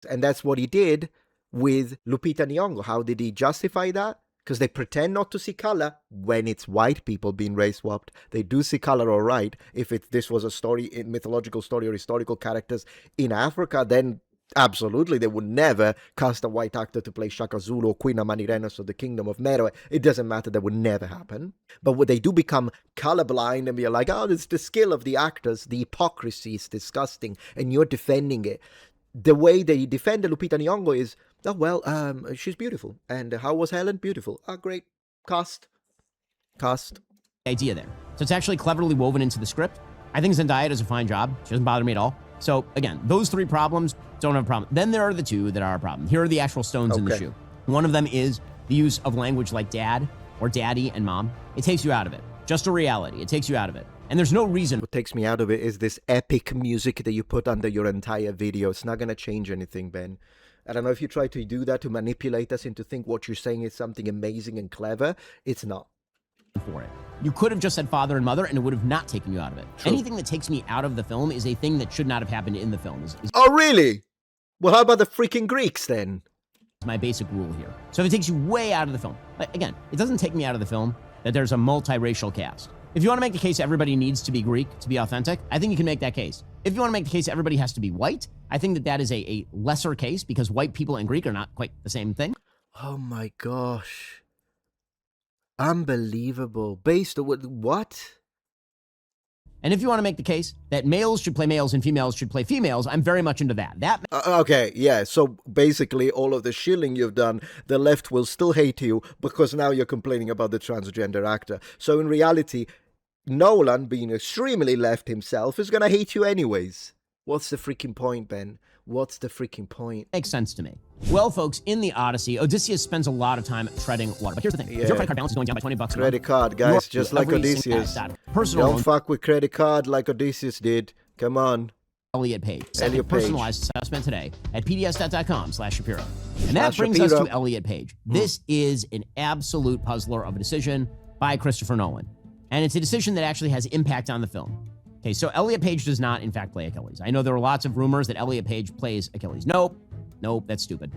And that's what he did with Lupita Nyong'o. How did he justify that? Because they pretend not to see color when it's white people being race swapped. They do see color all right. If this was a story, in mythological story or historical characters in Africa, then absolutely, they would never cast a white actor to play Shaka Zulu or Queen Amanirenas of the Kingdom of Meroe. It doesn't matter. That would never happen. But when they do become colorblind and be like, oh, it's the skill of the actors, the hypocrisy is disgusting, and you're defending it. The way they defend Lupita Nyong'o is, oh, well, she's beautiful. And how was Helen? Beautiful. Oh, great. Cast. Idea there. So it's actually cleverly woven into the script. I think Zendaya does a fine job. She doesn't bother me at all. So again, those three problems don't have a problem. Then there are the two that are a problem. Here are the actual stones in the shoe. One of them is the use of language like dad or daddy and mom. It takes you out of it. Just a reality. It takes you out of it. And there's no reason. What takes me out of it is this epic music that you put under your entire video. It's not going to change anything, Ben. I don't know if you try to do that to manipulate us into think what you're saying is something amazing and clever. It's not. For it. You could have just said father and mother and it would have not taken you out of it. True. Anything that takes me out of the film is a thing that should not have happened in the film. Oh, really? Well, how about the freaking Greeks then? My basic rule here. So if it takes you way out of the film, again, it doesn't take me out of the film that there's a multiracial cast. If you want to make the case everybody needs to be Greek to be authentic, I think you can make that case. If you want to make the case everybody has to be white, I think that is a lesser case because white people and Greek are not quite the same thing. Oh my gosh. Unbelievable. Based on what? And if you want to make the case that males should play males and females should play females, I'm very much into that. Okay, yeah. So basically, all of the shilling you've done, the left will still hate you because now you're complaining about the transgender actor. So in reality, Nolan, being extremely left himself, is going to hate you anyways. What's the freaking point, Ben? What's the freaking point? Makes sense to me. Well, folks, in the Odyssey, Odysseus spends a lot of time treading water. But here's the thing. If your credit card balance is going down by $20 credit card, guys, just like Odysseus. Don't fuck with credit card like Odysseus did. Come on. Elliot Page. Elliot Page. Personalized assessment today at pds.com/Shapiro. And that brings us to Elliot Page. This is an absolute puzzler of a decision by Christopher Nolan. And it's a decision that actually has impact on the film. Okay, so Elliot Page does not, in fact, play Achilles. I know there are lots of rumors that Elliot Page plays Achilles. Nope, that's stupid.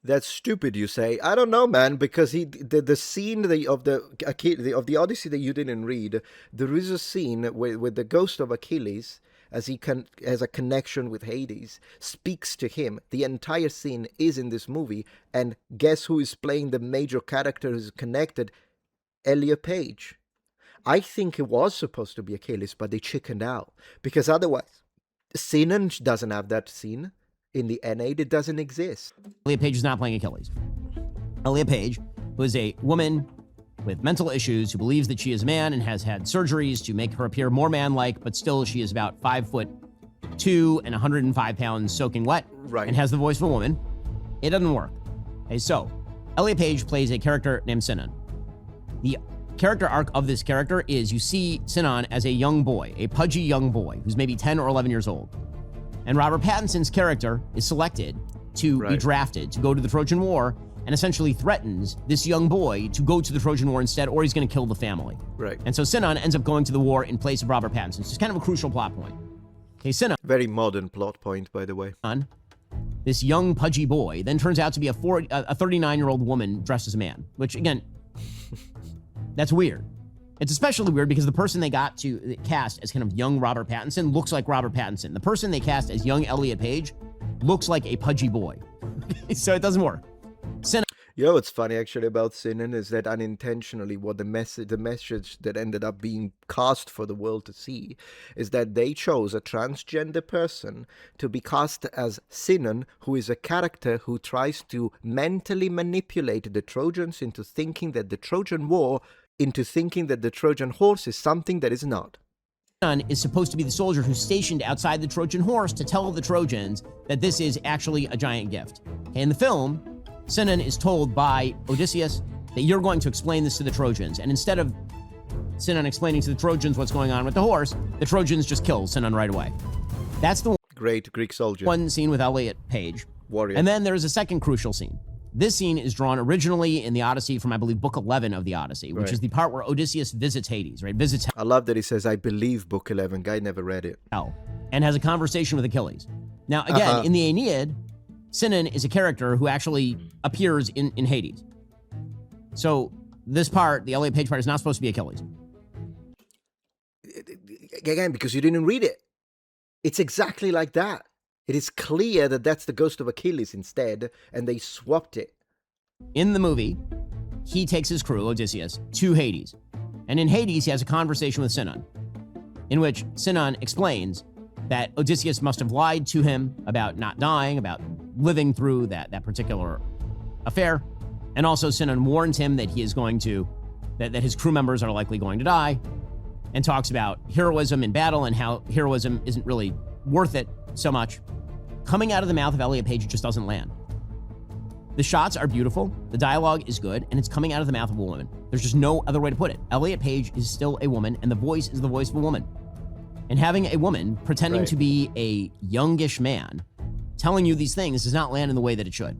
That's stupid, you say? I don't know, man, because the scene of the Odyssey that you didn't read, there is a scene with the ghost of Achilles, as he has a connection with Hades, speaks to him. The entire scene is in this movie, and guess who is playing the major character who's connected? Elliot Page. I think it was supposed to be Achilles, but they chickened out. Because otherwise, Sinan doesn't have that scene. In the N8, it doesn't exist. Elliot Page is not playing Achilles. Elliot Page, who is a woman with mental issues, who believes that she is a man and has had surgeries to make her appear more man-like, but still she is about 5'2" and 105 pounds soaking wet, right, and has the voice of a woman. It doesn't work. Okay, so Elliot Page plays a character named Sinan. The character arc of this character is you see Sinan as a young boy, a pudgy young boy who's maybe 10 or 11 years old. And Robert Pattinson's character is selected to be drafted to go to the Trojan War and essentially threatens this young boy to go to the Trojan War instead, or he's going to kill the family. Right. And so Sinan ends up going to the war in place of Robert Pattinson. So it's kind of a crucial plot point. Okay, Sinan, Very modern plot point, by the way. this young pudgy boy, then turns out to be a 39-year-old woman dressed as a man, which again, that's weird. It's especially weird because the person they got to cast as kind of young Robert Pattinson looks like Robert Pattinson. The person they cast as young Elliot Page looks like a pudgy boy. So it doesn't work. You know what's funny actually about Sinan is that unintentionally what the message that ended up being cast for the world to see is that they chose a transgender person to be cast as Sinan, who is a character who tries to mentally manipulate the Trojans into thinking that the Trojan War, into thinking that the Trojan horse is something that is not. Sinan is supposed to be the soldier who's stationed outside the Trojan horse to tell the Trojans that this is actually a giant gift. Okay, in the film, Sinan is told by Odysseus that you're going to explain this to the Trojans. And instead of Sinan explaining to the Trojans what's going on with the horse, the Trojans just kill Sinan right away. That's the Great Greek soldier. one scene with Elliot Page. Warrior. And then there's a second crucial scene. This scene is drawn originally in the Odyssey from, I believe, Book 11 of the Odyssey, which is the part where Odysseus visits Hades, right? Visits I love that he says, I believe Book 11. Guy never read it. hell and has a conversation with Achilles. Now, again, in the Aeneid, Sinan is a character who actually appears in Hades. So this part, the Elliot Page part, is not supposed to be Achilles. Again, because you didn't read it. It's exactly like that. It is clear that that's the ghost of Achilles instead, and they swapped it. In the movie, he takes his crew, Odysseus, to Hades. And in Hades, he has a conversation with Sinan, in which Sinan explains that Odysseus must have lied to him about not dying, about living through that particular affair. And also Sinan warns him that he is going to, that his crew members are likely going to die, and talks about heroism in battle and how heroism isn't really worth it so much. Coming out of the mouth of Elliot Page, it just doesn't land. The shots are beautiful, the dialogue is good, and it's coming out of the mouth of a woman. There's just no other way to put it. Elliot Page is still a woman, and the voice is the voice of a woman. And having a woman pretending to be a youngish man telling you these things does not land in the way that it should.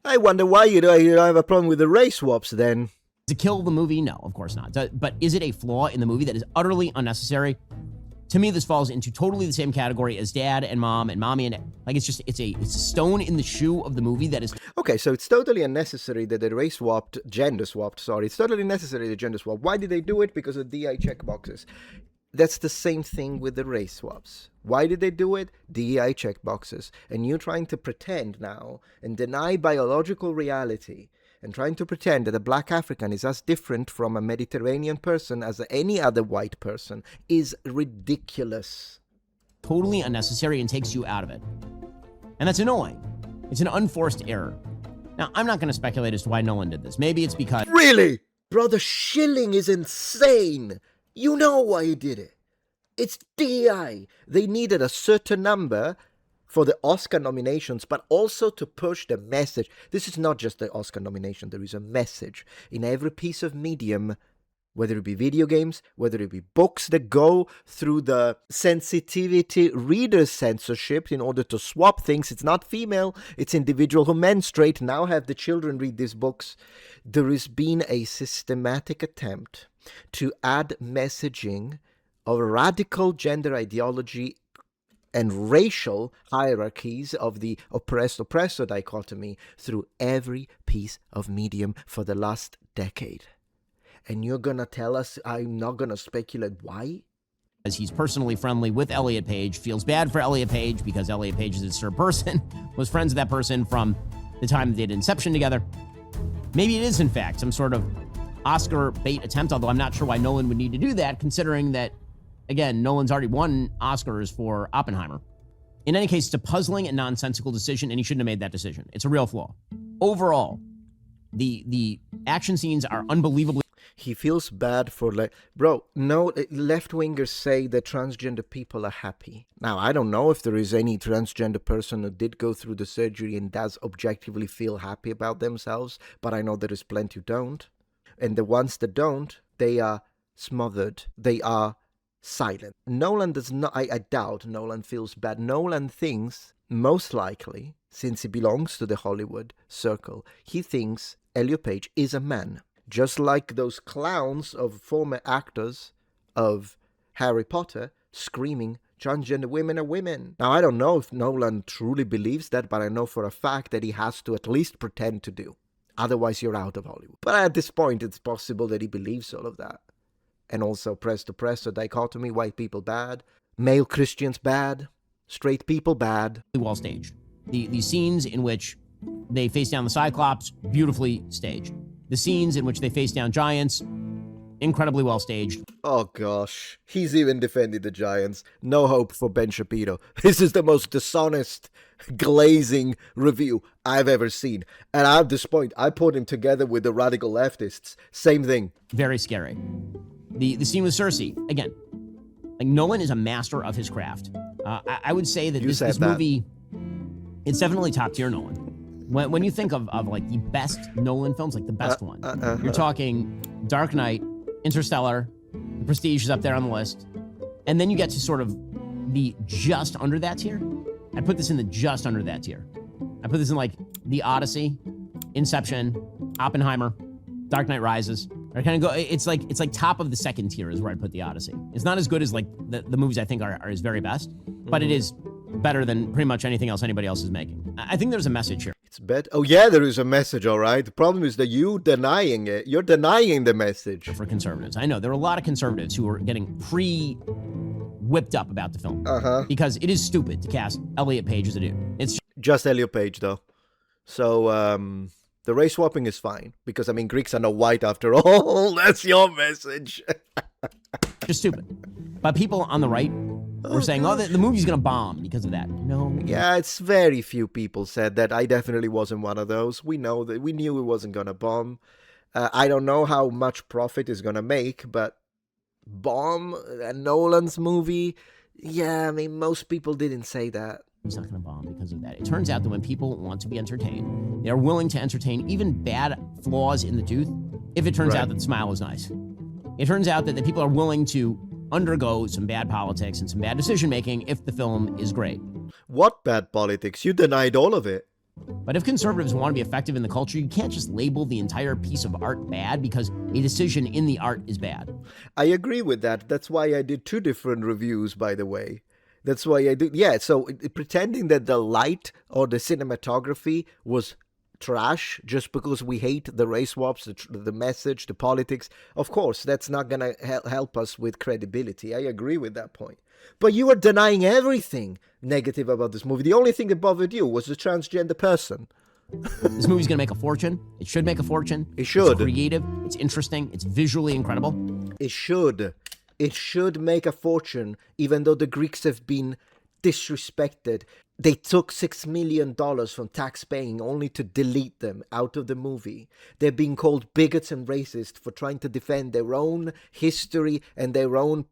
I wonder why you don't have a problem with the race swaps then. To kill the movie? No, of course not. But is it a flaw in the movie that is utterly unnecessary? To me, this falls into totally the same category as dad and mommy and like it's a stone in the shoe of the movie that is. Okay, so it's totally unnecessary that they gender swapped, sorry. It's totally necessary the gender swap. Why did they do it? Because of DI checkboxes. That's the same thing with the race swaps. Why did they do it? DEI checkboxes. And you trying to pretend now and deny biological reality and trying to pretend that a black African is as different from a Mediterranean person as any other white person is ridiculous. Totally unnecessary and takes you out of it. And that's annoying. It's an unforced error. Now, I'm not going to speculate as to why Nolan did this. Maybe it's because... Really? Bro, the shilling is insane. You know why he did it. It's DEI. They needed a certain number for the Oscar nominations, but also to push the message. This is not just the Oscar nomination. There is a message in every piece of medium, whether it be video games, whether it be books that go through the sensitivity reader censorship in order to swap things. It's not female, it's individual who menstruate. Now have the children read these books. There has been a systematic attempt to add messaging of radical gender ideology and racial hierarchies of the oppressed-oppressor dichotomy through every piece of medium for the last decade. And you're going to tell us I'm not going to speculate why? As he's personally friendly with Elliot Page, feels bad for Elliot Page because Elliot Page is his third person, was friends with that person from the time they did Inception together. Maybe it is, in fact, some sort of Oscar bait attempt, although I'm not sure why Nolan would need to do that, considering that, again, Nolan's already won Oscars for Oppenheimer. In any case, it's a puzzling and nonsensical decision, and he shouldn't have made that decision. It's a real flaw. Overall, the action scenes are unbelievably... He feels bad for, like, bro, no, left-wingers say that transgender people are happy. Now, I don't know if there is any transgender person who did go through the surgery and does objectively feel happy about themselves, but I know there is plenty who don't. And the ones that don't, they are smothered. They are silent. Nolan does not, I doubt Nolan feels bad. Nolan thinks, most likely, since he belongs to the Hollywood circle, he thinks Elliot Page is a man. Just like those clowns of former actors of Harry Potter screaming, transgender women are women. Now, I don't know if Nolan truly believes that, but I know for a fact that he has to at least pretend to do. Otherwise, you're out of Hollywood. But at this point, it's possible that he believes all of that. And also, presto, dichotomy, white people bad, male Christians bad, straight people bad. Well staged. The scenes in which they face down the Cyclops, beautifully staged. The scenes in which they face down giants, incredibly well staged. Oh gosh, he's even defended the Giants. No hope for Ben Shapiro. This is the most dishonest, glazing review I've ever seen. And at this point, I put him together with the radical leftists. Same thing. Very scary. The scene with Cersei, again, like Nolan is a master of his craft. I would say that this movie, it's definitely top tier Nolan. When you think of like the best Nolan films, like the best one, you're talking Dark Knight, Interstellar, The Prestige is up there on the list. And then you get to sort of the just under that tier. I put this in the just under that tier. I put this in like the Odyssey, Inception, Oppenheimer, Dark Knight Rises. I kind of go, it's like top of the second tier is where I put the Odyssey. It's not as good as like the movies I think are his very best, but it is better than pretty much anything else anybody else is making. I think there's a message here. It's better. Oh yeah, there is a message, all right. The problem is that you denying it. You're denying the message. For conservatives. I know there are a lot of conservatives who are getting whipped up about the film. Because it is stupid to cast Elliot Page as a dude. It's just Elliot Page though. So the race swapping is fine because I mean Greeks are not white after all. That's your message. just stupid. But people on the right were saying, oh, the movie's going to bomb because of that. No. Yeah, it's very few people said that. I definitely wasn't one of those. We know that. We knew it wasn't going to bomb. I don't know how much profit it's going to make, but bomb Nolan's movie? Yeah, I mean, most people didn't say that. It's not going to bomb because of that. It turns out that when people want to be entertained, they're willing to entertain even bad flaws in the tooth if it turns out that the smile is nice. It turns out that the people are willing to undergo some bad politics and some bad decision-making if the film is great. What bad politics? You denied all of it. But if conservatives want to be effective in the culture, you can't just label the entire piece of art bad because a decision in the art is bad. I agree with that. That's why I did 2 different reviews, by the way. That's why I did. Yeah, so pretending that the light or the cinematography was trash just because we hate the race swaps, the message, the politics. Of course, that's not going to help us with credibility. I agree with that point. But you were denying everything negative about this movie. The only thing that bothered you was the transgender person. This movie's going to make a fortune. It should make a fortune. It should. It's creative. It's interesting. It's visually incredible. It should. It should make a fortune, even though the Greeks have been disrespected. They took $6 million from tax paying only to delete them out of the movie. They're being called bigots and racist for trying to defend their own history and their own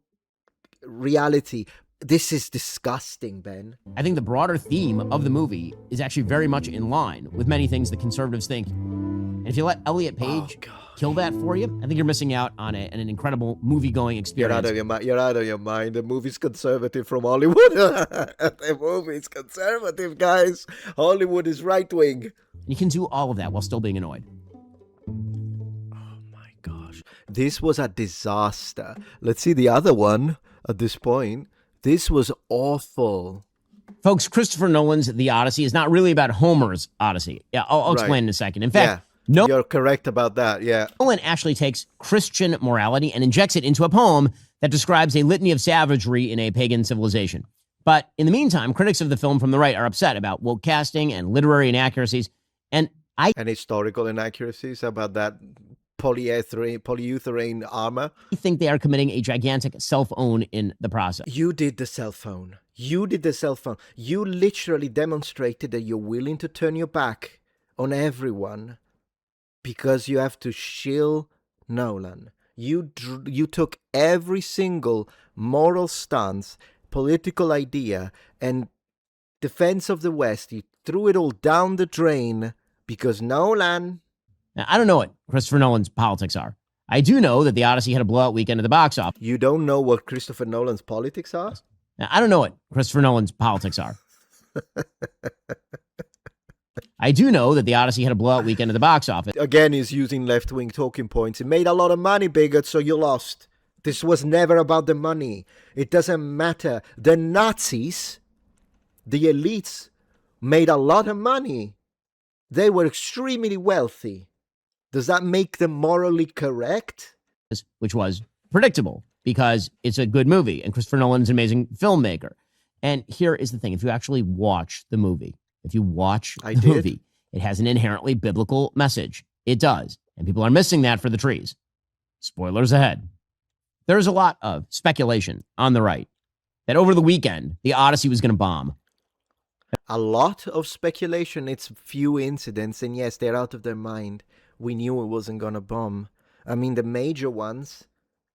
reality. This is disgusting, Ben. I think the broader theme of the movie is actually very much in line with many things that conservatives think. And if you let Elliot Page kill that for you, I think you're missing out on an incredible movie-going experience. You're out of your mind. The movie's conservative from Hollywood. The movie's conservative, guys. Hollywood is right-wing. You can do all of that while still being annoyed. Oh my gosh. This was a disaster. Let's see the other one at this point. This was awful. Folks, Christopher Nolan's The Odyssey is not really about Homer's Odyssey. Yeah, I'll explain in a second. In fact, you're correct about that, yeah. Nolan actually takes Christian morality and injects it into a poem that describes a litany of savagery in a pagan civilization. But in the meantime, critics of the film from the right are upset about woke casting and literary inaccuracies. And historical inaccuracies about that polyurethane armor. I think they are committing a gigantic self-own in the process. You did the cell phone. You literally demonstrated that you're willing to turn your back on everyone because you have to shill Nolan. You took every single moral stance, political idea, and defense of the West. You threw it all down the drain because Nolan Now, I don't know what Christopher Nolan's politics are. I do know that the Odyssey had a blowout weekend at the box office. You don't know what Christopher Nolan's politics are? Now, I don't know what Christopher Nolan's politics are. I do know that the Odyssey had a blowout weekend at the box office. Again, he's using left-wing talking points. It made a lot of money, bigot, so you lost. This was never about the money. It doesn't matter. The Nazis, the elites, made a lot of money. They were extremely wealthy. Does that make them morally correct? Which was predictable because it's a good movie and Christopher Nolan's an amazing filmmaker. And here is the thing. If you actually watch the movie, movie, it has an inherently biblical message. It does. And people are missing that for the trees. Spoilers ahead. There's a lot of speculation on the right that over the weekend, the Odyssey was going to bomb. A lot of speculation. It's few incidents. And yes, they're out of their mind. We knew it wasn't going to bomb. I mean, the major ones,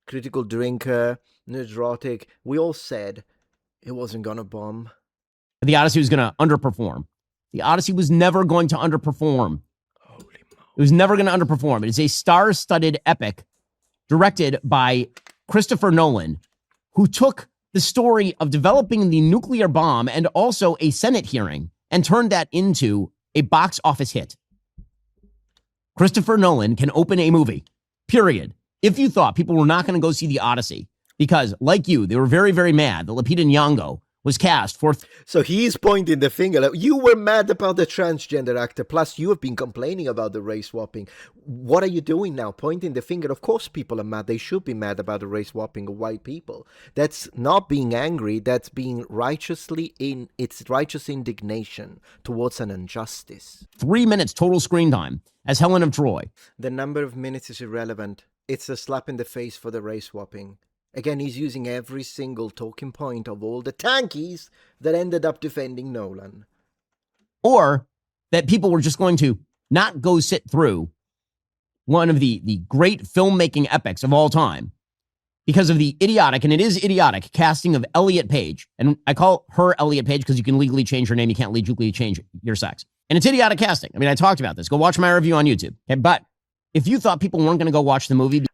Critical Drinker, Nerdrotic, we all said it wasn't going to bomb. The Odyssey was going to underperform. The Odyssey was never going to underperform. Holy moly. It was never going to underperform. It is a star-studded epic directed by Christopher Nolan, who took the story of developing the nuclear bomb and also a Senate hearing and turned that into a box office hit. Christopher Nolan can open a movie, period. If you thought people were not going to go see the Odyssey because, like you, they were very, very mad that Lupita Nyong'o was cast for... So he's pointing the finger. You were mad about the transgender actor. Plus, you have been complaining about the race swapping. What are you doing now? Pointing the finger. Of course people are mad. They should be mad about the race swapping of white people. That's not being angry. That's being it's righteous indignation towards an injustice. 3 minutes total screen time as Helen of Troy. The number of minutes is irrelevant. It's a slap in the face for the race swapping. Again, he's using every single talking point of all the tankies that ended up defending Nolan. Or that people were just going to not go sit through one of the great filmmaking epics of all time because of the idiotic, and it is idiotic, casting of Elliot Page. And I call her Elliot Page because you can legally change her name. You can't legally change your sex. And it's idiotic casting. I mean, I talked about this. Go watch my review on YouTube. Okay, but if you thought people weren't going to go watch the movie...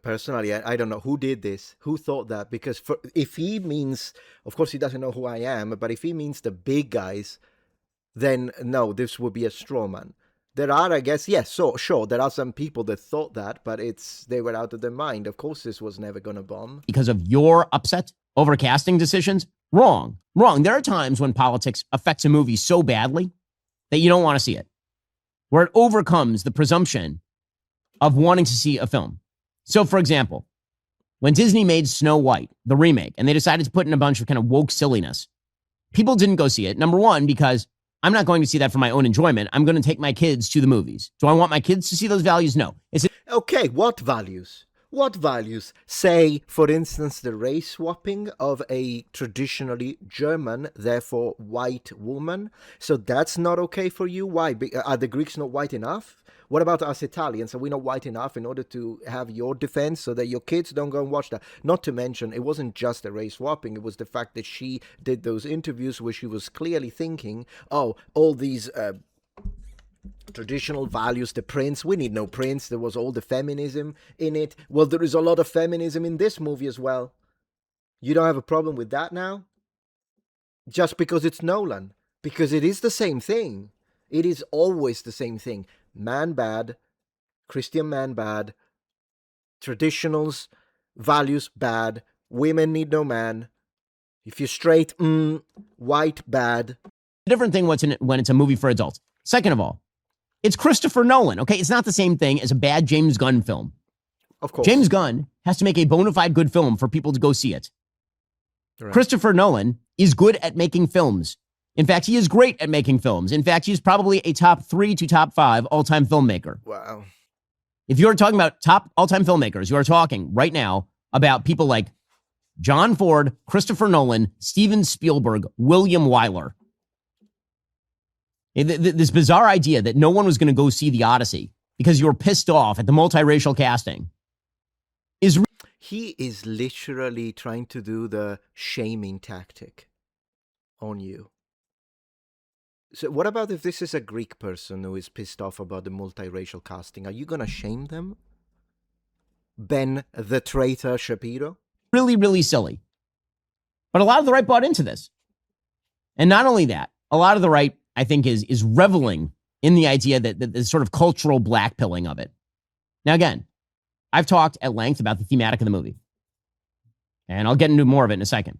Personally, I don't know who did this, who thought that, because if he means, of course he doesn't know who I am, but if he means the big guys, then no, this would be a straw man. There are, I guess, yes, so sure, there are some people that thought that, but they were out of their mind. Of course this was never going to bomb. Because of your upset over casting decisions? Wrong. There are times when politics affects a movie so badly that you don't want to see it, where it overcomes the presumption of wanting to see a film. So, for example, when Disney made Snow White, the remake, and they decided to put in a bunch of kind of woke silliness, people didn't go see it. Number one, because I'm not going to see that for my own enjoyment. I'm going to take my kids to the movies. Do I want my kids to see those values? No. Okay, what values? What values? Say, for instance, the race swapping of a traditionally German, therefore white woman. So that's not okay for you? Why? Are the Greeks not white enough? What about us Italians? Are we not white enough in order to have your defense so that your kids don't go and watch that? Not to mention, it wasn't just the race swapping. It was the fact that she did those interviews where she was clearly thinking, oh, all these traditional values, the prince, we need no prince. There was all the feminism in it. Well, there is a lot of feminism in this movie as well. You don't have a problem with that now? Just because it's Nolan. Because it is the same thing. It is always the same thing. Man bad, Christian man bad, traditionals, values bad, women need no man. If you're straight, white bad. A different thing when it's a movie for adults. Second of all, it's Christopher Nolan, okay? It's not the same thing as a bad James Gunn film. Of course. James Gunn has to make a bona fide good film for people to go see it. Right. Christopher Nolan is good at making films. In fact, he is great at making films. In fact, he's probably a top 3 to top 5 all-time filmmaker. Wow. If you're talking about top all-time filmmakers, you are talking right now about people like John Ford, Christopher Nolan, Steven Spielberg, William Wyler. This bizarre idea that no one was going to go see the Odyssey because you were pissed off at the multiracial casting is... He is literally trying to do the shaming tactic on you. So what about if this is a Greek person who is pissed off about the multiracial casting? Are you gonna shame them? Ben the traitor Shapiro? Really, really silly. But a lot of the right bought into this. And not only that, a lot of the right, I think, is reveling in the idea that the sort of cultural blackpilling of it. Now, again, I've talked at length about the thematic of the movie. And I'll get into more of it in a second.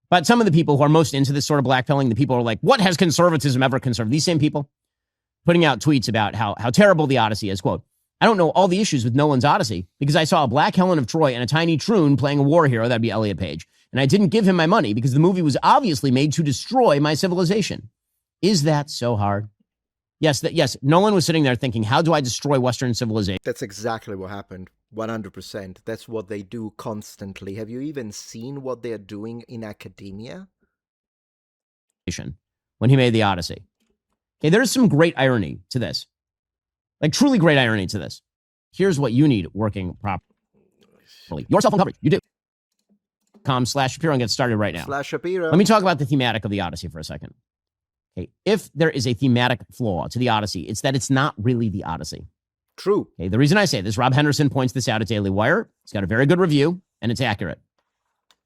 But some of the people who are most into this sort of blackpilling, the people who are like, what has conservatism ever conserved? These same people putting out tweets about how terrible the Odyssey is. Quote, I don't know all the issues with Nolan's Odyssey because I saw a black Helen of Troy and a tiny troon playing a war hero. That'd be Elliot Page. And I didn't give him my money because the movie was obviously made to destroy my civilization. Is that so hard? Yes, Nolan was sitting there thinking, how do I destroy Western civilization? That's exactly what happened. 100%. That's what they do constantly. Have you even seen what they're doing in academia? When he made the Odyssey. Okay, there's some great irony to this. Like truly great irony to this. Here's what you need working properly. Your cell phone coverage. You do. .com/Shapiro and get started right now. /Shapiro. Let me talk about the thematic of the Odyssey for a second. Okay, if there is a thematic flaw to the Odyssey, it's that it's not really the Odyssey. True. Okay, the reason I say this, Rob Henderson points this out at Daily Wire. It's got a very good review, and it's accurate.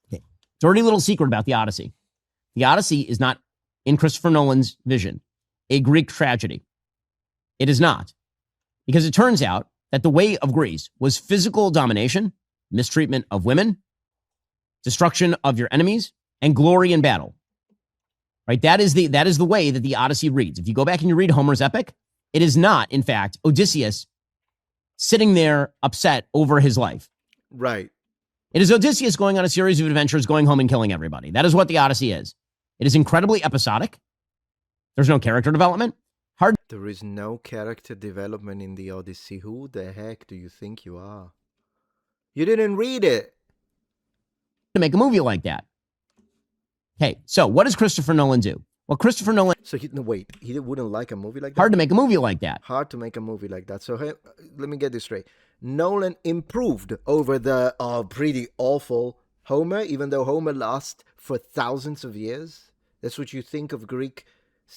Okay, dirty little secret about the Odyssey. The Odyssey is not, in Christopher Nolan's vision, a Greek tragedy. It is not. Because it turns out that the way of Greece was physical domination, mistreatment of women, destruction of your enemies, and glory in battle. Right? That is the way that the Odyssey reads. If you go back and you read Homer's epic, it is not, in fact, Odysseus sitting there upset over his life. Right. It is Odysseus going on a series of adventures, going home and killing everybody. That is what the Odyssey is. It is incredibly episodic. There's no character development. There is no character development in the Odyssey. Who the heck do you think you are? You didn't read it. To make a movie like that. Okay, so what does Christopher Nolan do? Well, Christopher Nolan... So he wouldn't like a movie like that? Hard to make a movie like that. Hard to make a movie like that. So let me get this straight. Nolan improved over the pretty awful Homer, even though Homer lasts for thousands of years. That's what you think of Greek...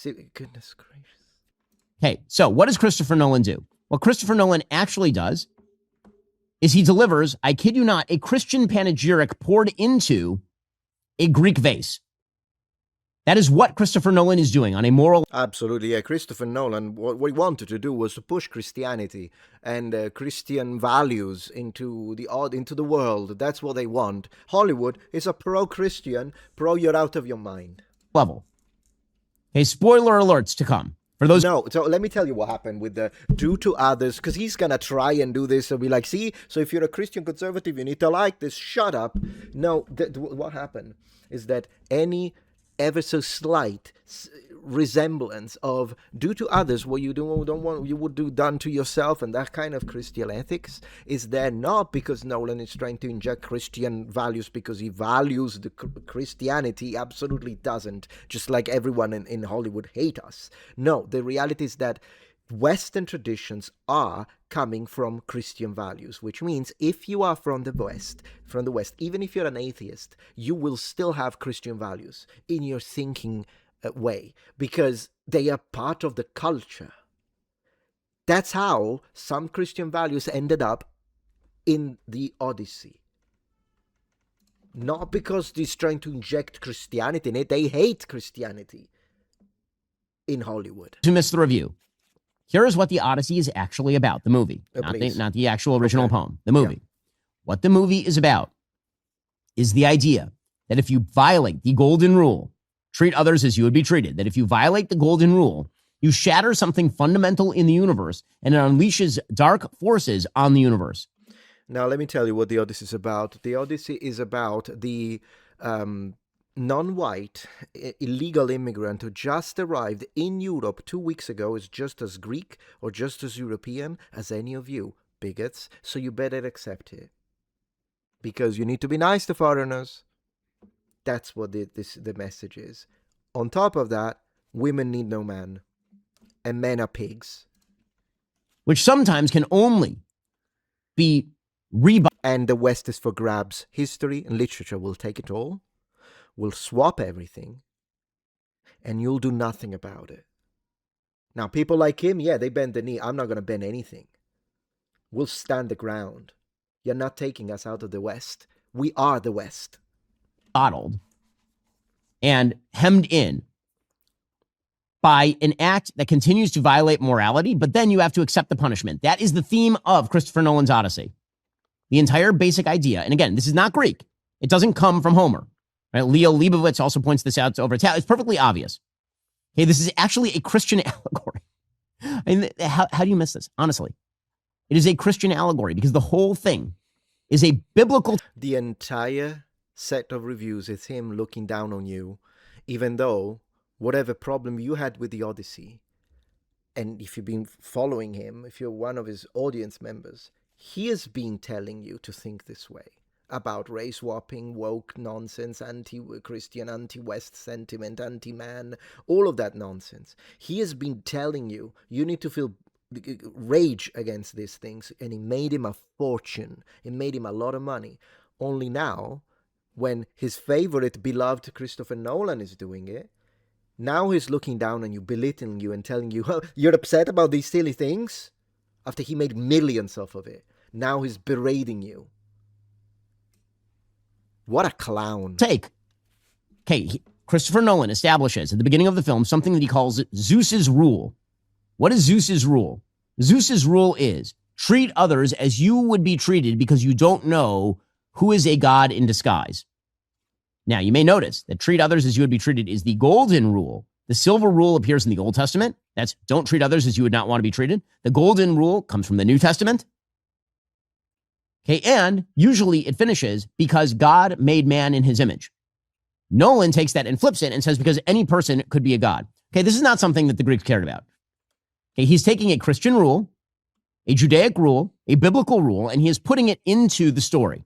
Goodness gracious. Okay, so what does Christopher Nolan do? What Christopher Nolan actually does is he delivers, I kid you not, a Christian panegyric poured into a Greek vase. That is what Christopher Nolan is doing on a moral... Absolutely, yeah. Christopher Nolan, what he wanted to do was to push Christianity and Christian values into the world. That's what they want. Hollywood is a pro-Christian, you're out of your mind level. Okay, spoiler alerts to come. For those... No, so let me tell you what happened with the do to others, because he's going to try and do this and be like, see, so if you're a Christian conservative, you need to like this, shut up. No, what happened is that any ever so slight resemblance of do to others what you don't want you would do done to yourself, and that kind of Christian ethics is there not because Nolan is trying to inject Christian values because he values the Christianity. He absolutely doesn't, just like everyone in Hollywood hate us. No, the reality is that Western traditions are coming from Christian values, which means if you are from the West, even if you're an atheist, you will still have Christian values in your thinking way because they are part of the culture. That's how some Christian values ended up in the Odyssey. Not because he's trying to inject Christianity in it. They hate Christianity in Hollywood. To miss the review. Here is what the Odyssey is actually about, the movie, not the actual original poem, the movie. Yeah. What the movie is about is the idea that if you violate the golden rule, treat others as you would be treated, that if you violate the golden rule, you shatter something fundamental in the universe and it unleashes dark forces on the universe. Now, let me tell you what the Odyssey is about. The Odyssey is about the non-white illegal immigrant who just arrived in Europe 2 weeks ago, is just as Greek or just as European as any of you bigots, so you better accept it because you need to be nice to foreigners. That's what the message is. On top of that, women need no man and men are pigs, which sometimes can only be and the West is for grabs. History and literature will take it all. Will swap everything, and you'll do nothing about it. Now, people like him, yeah, they bend the knee. I'm not going to bend anything. We'll stand the ground. You're not taking us out of the West. We are the West. Bottled and hemmed in by an act that continues to violate morality, but then you have to accept the punishment. That is the theme of Christopher Nolan's Odyssey. The entire basic idea, and again, this is not Greek. It doesn't come from Homer. Right? Leo Leibovitz also points this out over It's perfectly obvious. Hey, this is actually a Christian allegory. I mean, how do you miss this? Honestly, it is a Christian allegory because the whole thing is a biblical. The entire set of reviews is him looking down on you, even though whatever problem you had with the Odyssey, and if you've been following him, if you're one of his audience members, he has been telling you to think this way about race swapping, woke nonsense, anti-Christian, anti-West sentiment, anti-man, all of that nonsense. He has been telling you, you need to feel rage against these things, and it made him a fortune. It made him a lot of money. Only now, when his favorite, beloved Christopher Nolan is doing it, now he's looking down on you, belittling you, and telling you, oh, you're upset about these silly things? After he made millions off of it. Now he's berating you. What a clown. Christopher Nolan establishes at the beginning of the film something that he calls Zeus's rule. What is Zeus's rule? Zeus's rule is treat others as you would be treated because you don't know who is a god in disguise. Now, you may notice that treat others as you would be treated is the golden rule. The silver rule appears in the Old Testament. That's don't treat others as you would not want to be treated. The golden rule comes from the New Testament. Okay, and usually it finishes because God made man in his image. Nolan takes that and flips it and says because any person could be a god. Okay, this is not something that the Greeks cared about. Okay, he's taking a Christian rule, a Judaic rule, a biblical rule, and he is putting it into the story.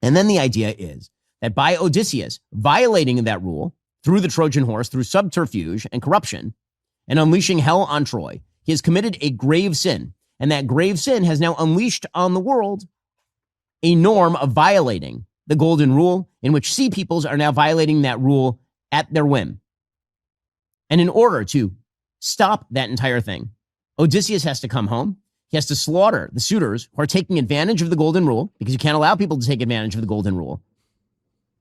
And then the idea is that by Odysseus violating that rule through the Trojan horse, through subterfuge and corruption, and unleashing hell on Troy, he has committed a grave sin. And that grave sin has now unleashed on the world a norm of violating the golden rule, in which sea peoples are now violating that rule at their whim. And in order to stop that entire thing, Odysseus has to come home. He has to slaughter the suitors who are taking advantage of the golden rule, because you can't allow people to take advantage of the golden rule.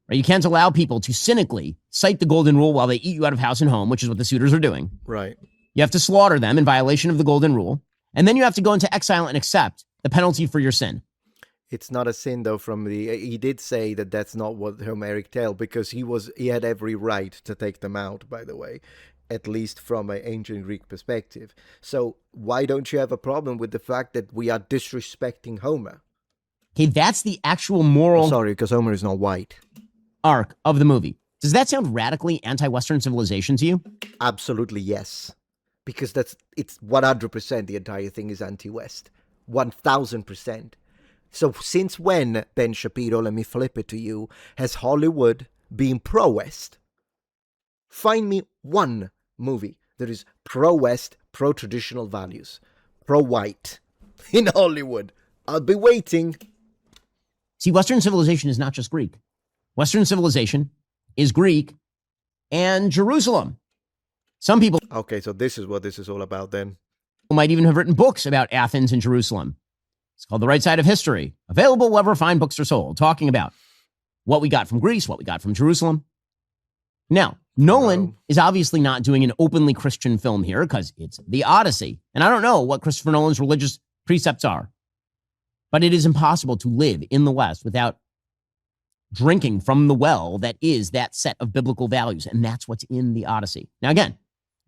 Right? You can't allow people to cynically cite the golden rule while they eat you out of house and home, which is what the suitors are doing. Right. You have to slaughter them in violation of the golden rule. And then you have to go into exile and accept the penalty for your sin. It's not a sin, though, he did say that that's not what Homeric tale, because he had every right to take them out, by the way, at least from an ancient Greek perspective. So why don't you have a problem with the fact that we are disrespecting Homer? Okay, that's the actual moral... Sorry, because Homer is not white. ...arc of the movie. Does that sound radically anti-Western civilization to you? Absolutely, yes. Because it's 100%, the entire thing is anti-West. 1,000%. So since when, Ben Shapiro, let me flip it to you, has Hollywood been pro-West? Find me one movie that is pro-West, pro-traditional values, pro-white in Hollywood. I'll be waiting. See, Western civilization is not just Greek. Western civilization is Greek and Jerusalem. Some people... Okay, so this is what this is all about then. ...might even have written books about Athens and Jerusalem. It's called The Right Side of History. Available wherever fine books are sold, talking about what we got from Greece, what we got from Jerusalem. Now, Nolan is obviously not doing an openly Christian film here because it's the Odyssey. And I don't know what Christopher Nolan's religious precepts are. But it is impossible to live in the West without drinking from the well that is that set of biblical values. And that's what's in the Odyssey. Now, again,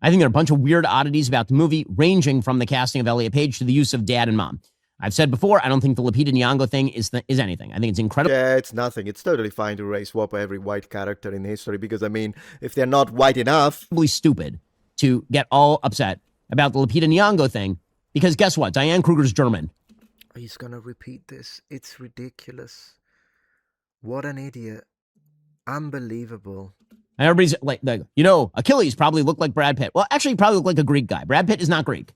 I think there are a bunch of weird oddities about the movie, ranging from the casting of Elliot Page to the use of dad and mom. I've said before, I don't think the Lupita Nyong'o thing is anything. I think it's incredible. Yeah, it's nothing. It's totally fine to race swap every white character in history because, I mean, if they're not white enough... ...stupid to get all upset about the Lupita Nyong'o thing because guess what? Diane Kruger's German. He's going to repeat this. It's ridiculous. What an idiot. Unbelievable. And everybody's like, Achilles probably looked like Brad Pitt. Well, actually, he probably looked like a Greek guy. Brad Pitt is not Greek.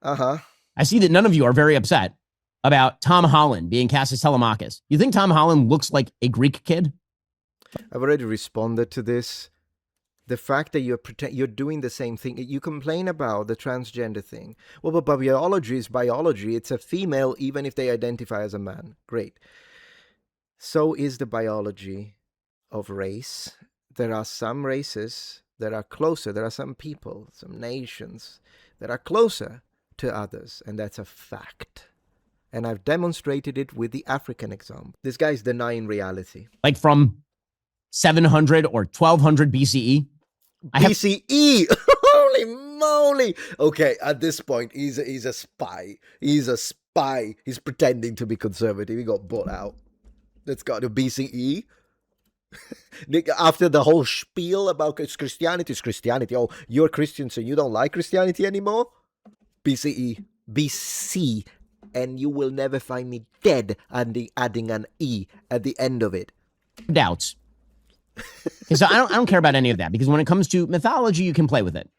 Uh-huh. I see that none of you are very upset about Tom Holland being cast as Telemachus. You think Tom Holland looks like a Greek kid? I've already responded to this. The fact that you're doing the same thing. You complain about the transgender thing. Well, but biology is biology. It's a female even if they identify as a man. Great. So is the biology of race. There are some races that are closer. There are some people, some nations that are closer to others, and that's a fact. And I've demonstrated it with the African example. This guy's denying reality. Like from 700 or 1200 BCE. BCE! Holy moly! Okay, at this point, he's a spy. He's a spy. He's pretending to be conservative. He got bought out. Let's go to BCE. After the whole spiel about Christianity is Christianity. Oh, you're Christian, so you don't like Christianity anymore? BCE. BC. And you will never find me dead adding an E at the end of it. Doubts. So I don't care about any of that, because when it comes to mythology, you can play with it.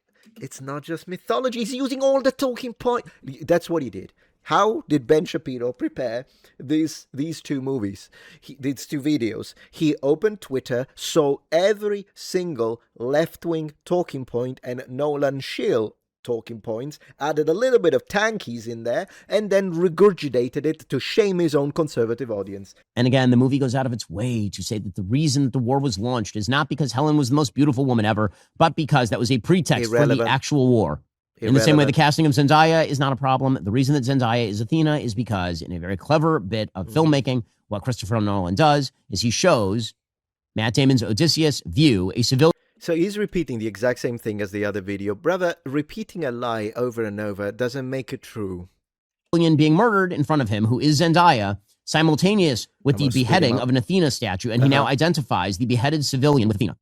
It's not just mythology. He's using all the talking point. That's what he did. How did Ben Shapiro prepare these two movies, these two videos? He opened Twitter, saw every single left-wing talking point and Nolan Shill talking points, added a little bit of tankies in there, and then regurgitated it to shame his own conservative audience. And again, the movie goes out of its way to say that the reason that the war was launched is not because Helen was the most beautiful woman ever, but because that was a pretext for the actual war. In the same way, the casting of Zendaya is not a problem. The reason that Zendaya is Athena is because, in a very clever bit of filmmaking, what Christopher Nolan does is he shows Matt Damon's Odysseus view a civilian. So he's repeating the exact same thing as the other video. Brother, repeating a lie over and over doesn't make it true. Being murdered in front of him, who is Zendaya, simultaneous with the beheading of an Athena statue, and he now identifies the beheaded civilian with Athena.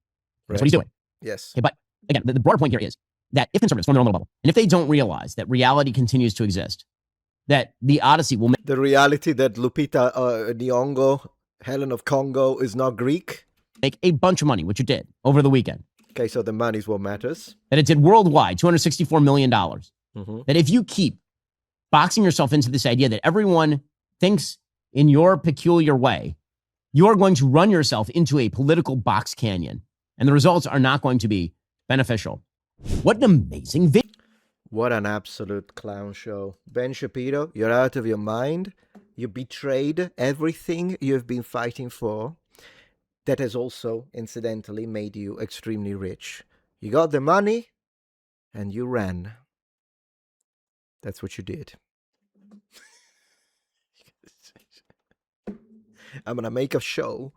That's what he's doing. Yes. Okay, but again, the broader point here is that if conservatives form their own little bubble, and if they don't realize that reality continues to exist, that the Odyssey will make the reality that Lupita Nyong'o, Helen of Congo, is not Greek, make a bunch of money, which it did over the weekend. Okay, so the money's what matters. That it did worldwide, $264 million. That if you keep boxing yourself into this idea that everyone thinks in your peculiar way, you're going to run yourself into a political box canyon, and the results are not going to be beneficial. What an amazing video. What an absolute clown show. Ben Shapiro, you're out of your mind. You betrayed everything you've been fighting for. That has also, incidentally, made you extremely rich. You got the money, and you ran. That's what you did. I'm going to make a show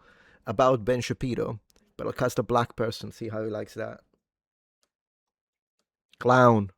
about Ben Shapiro, but I'll cast a black person, see how he likes that. Clown.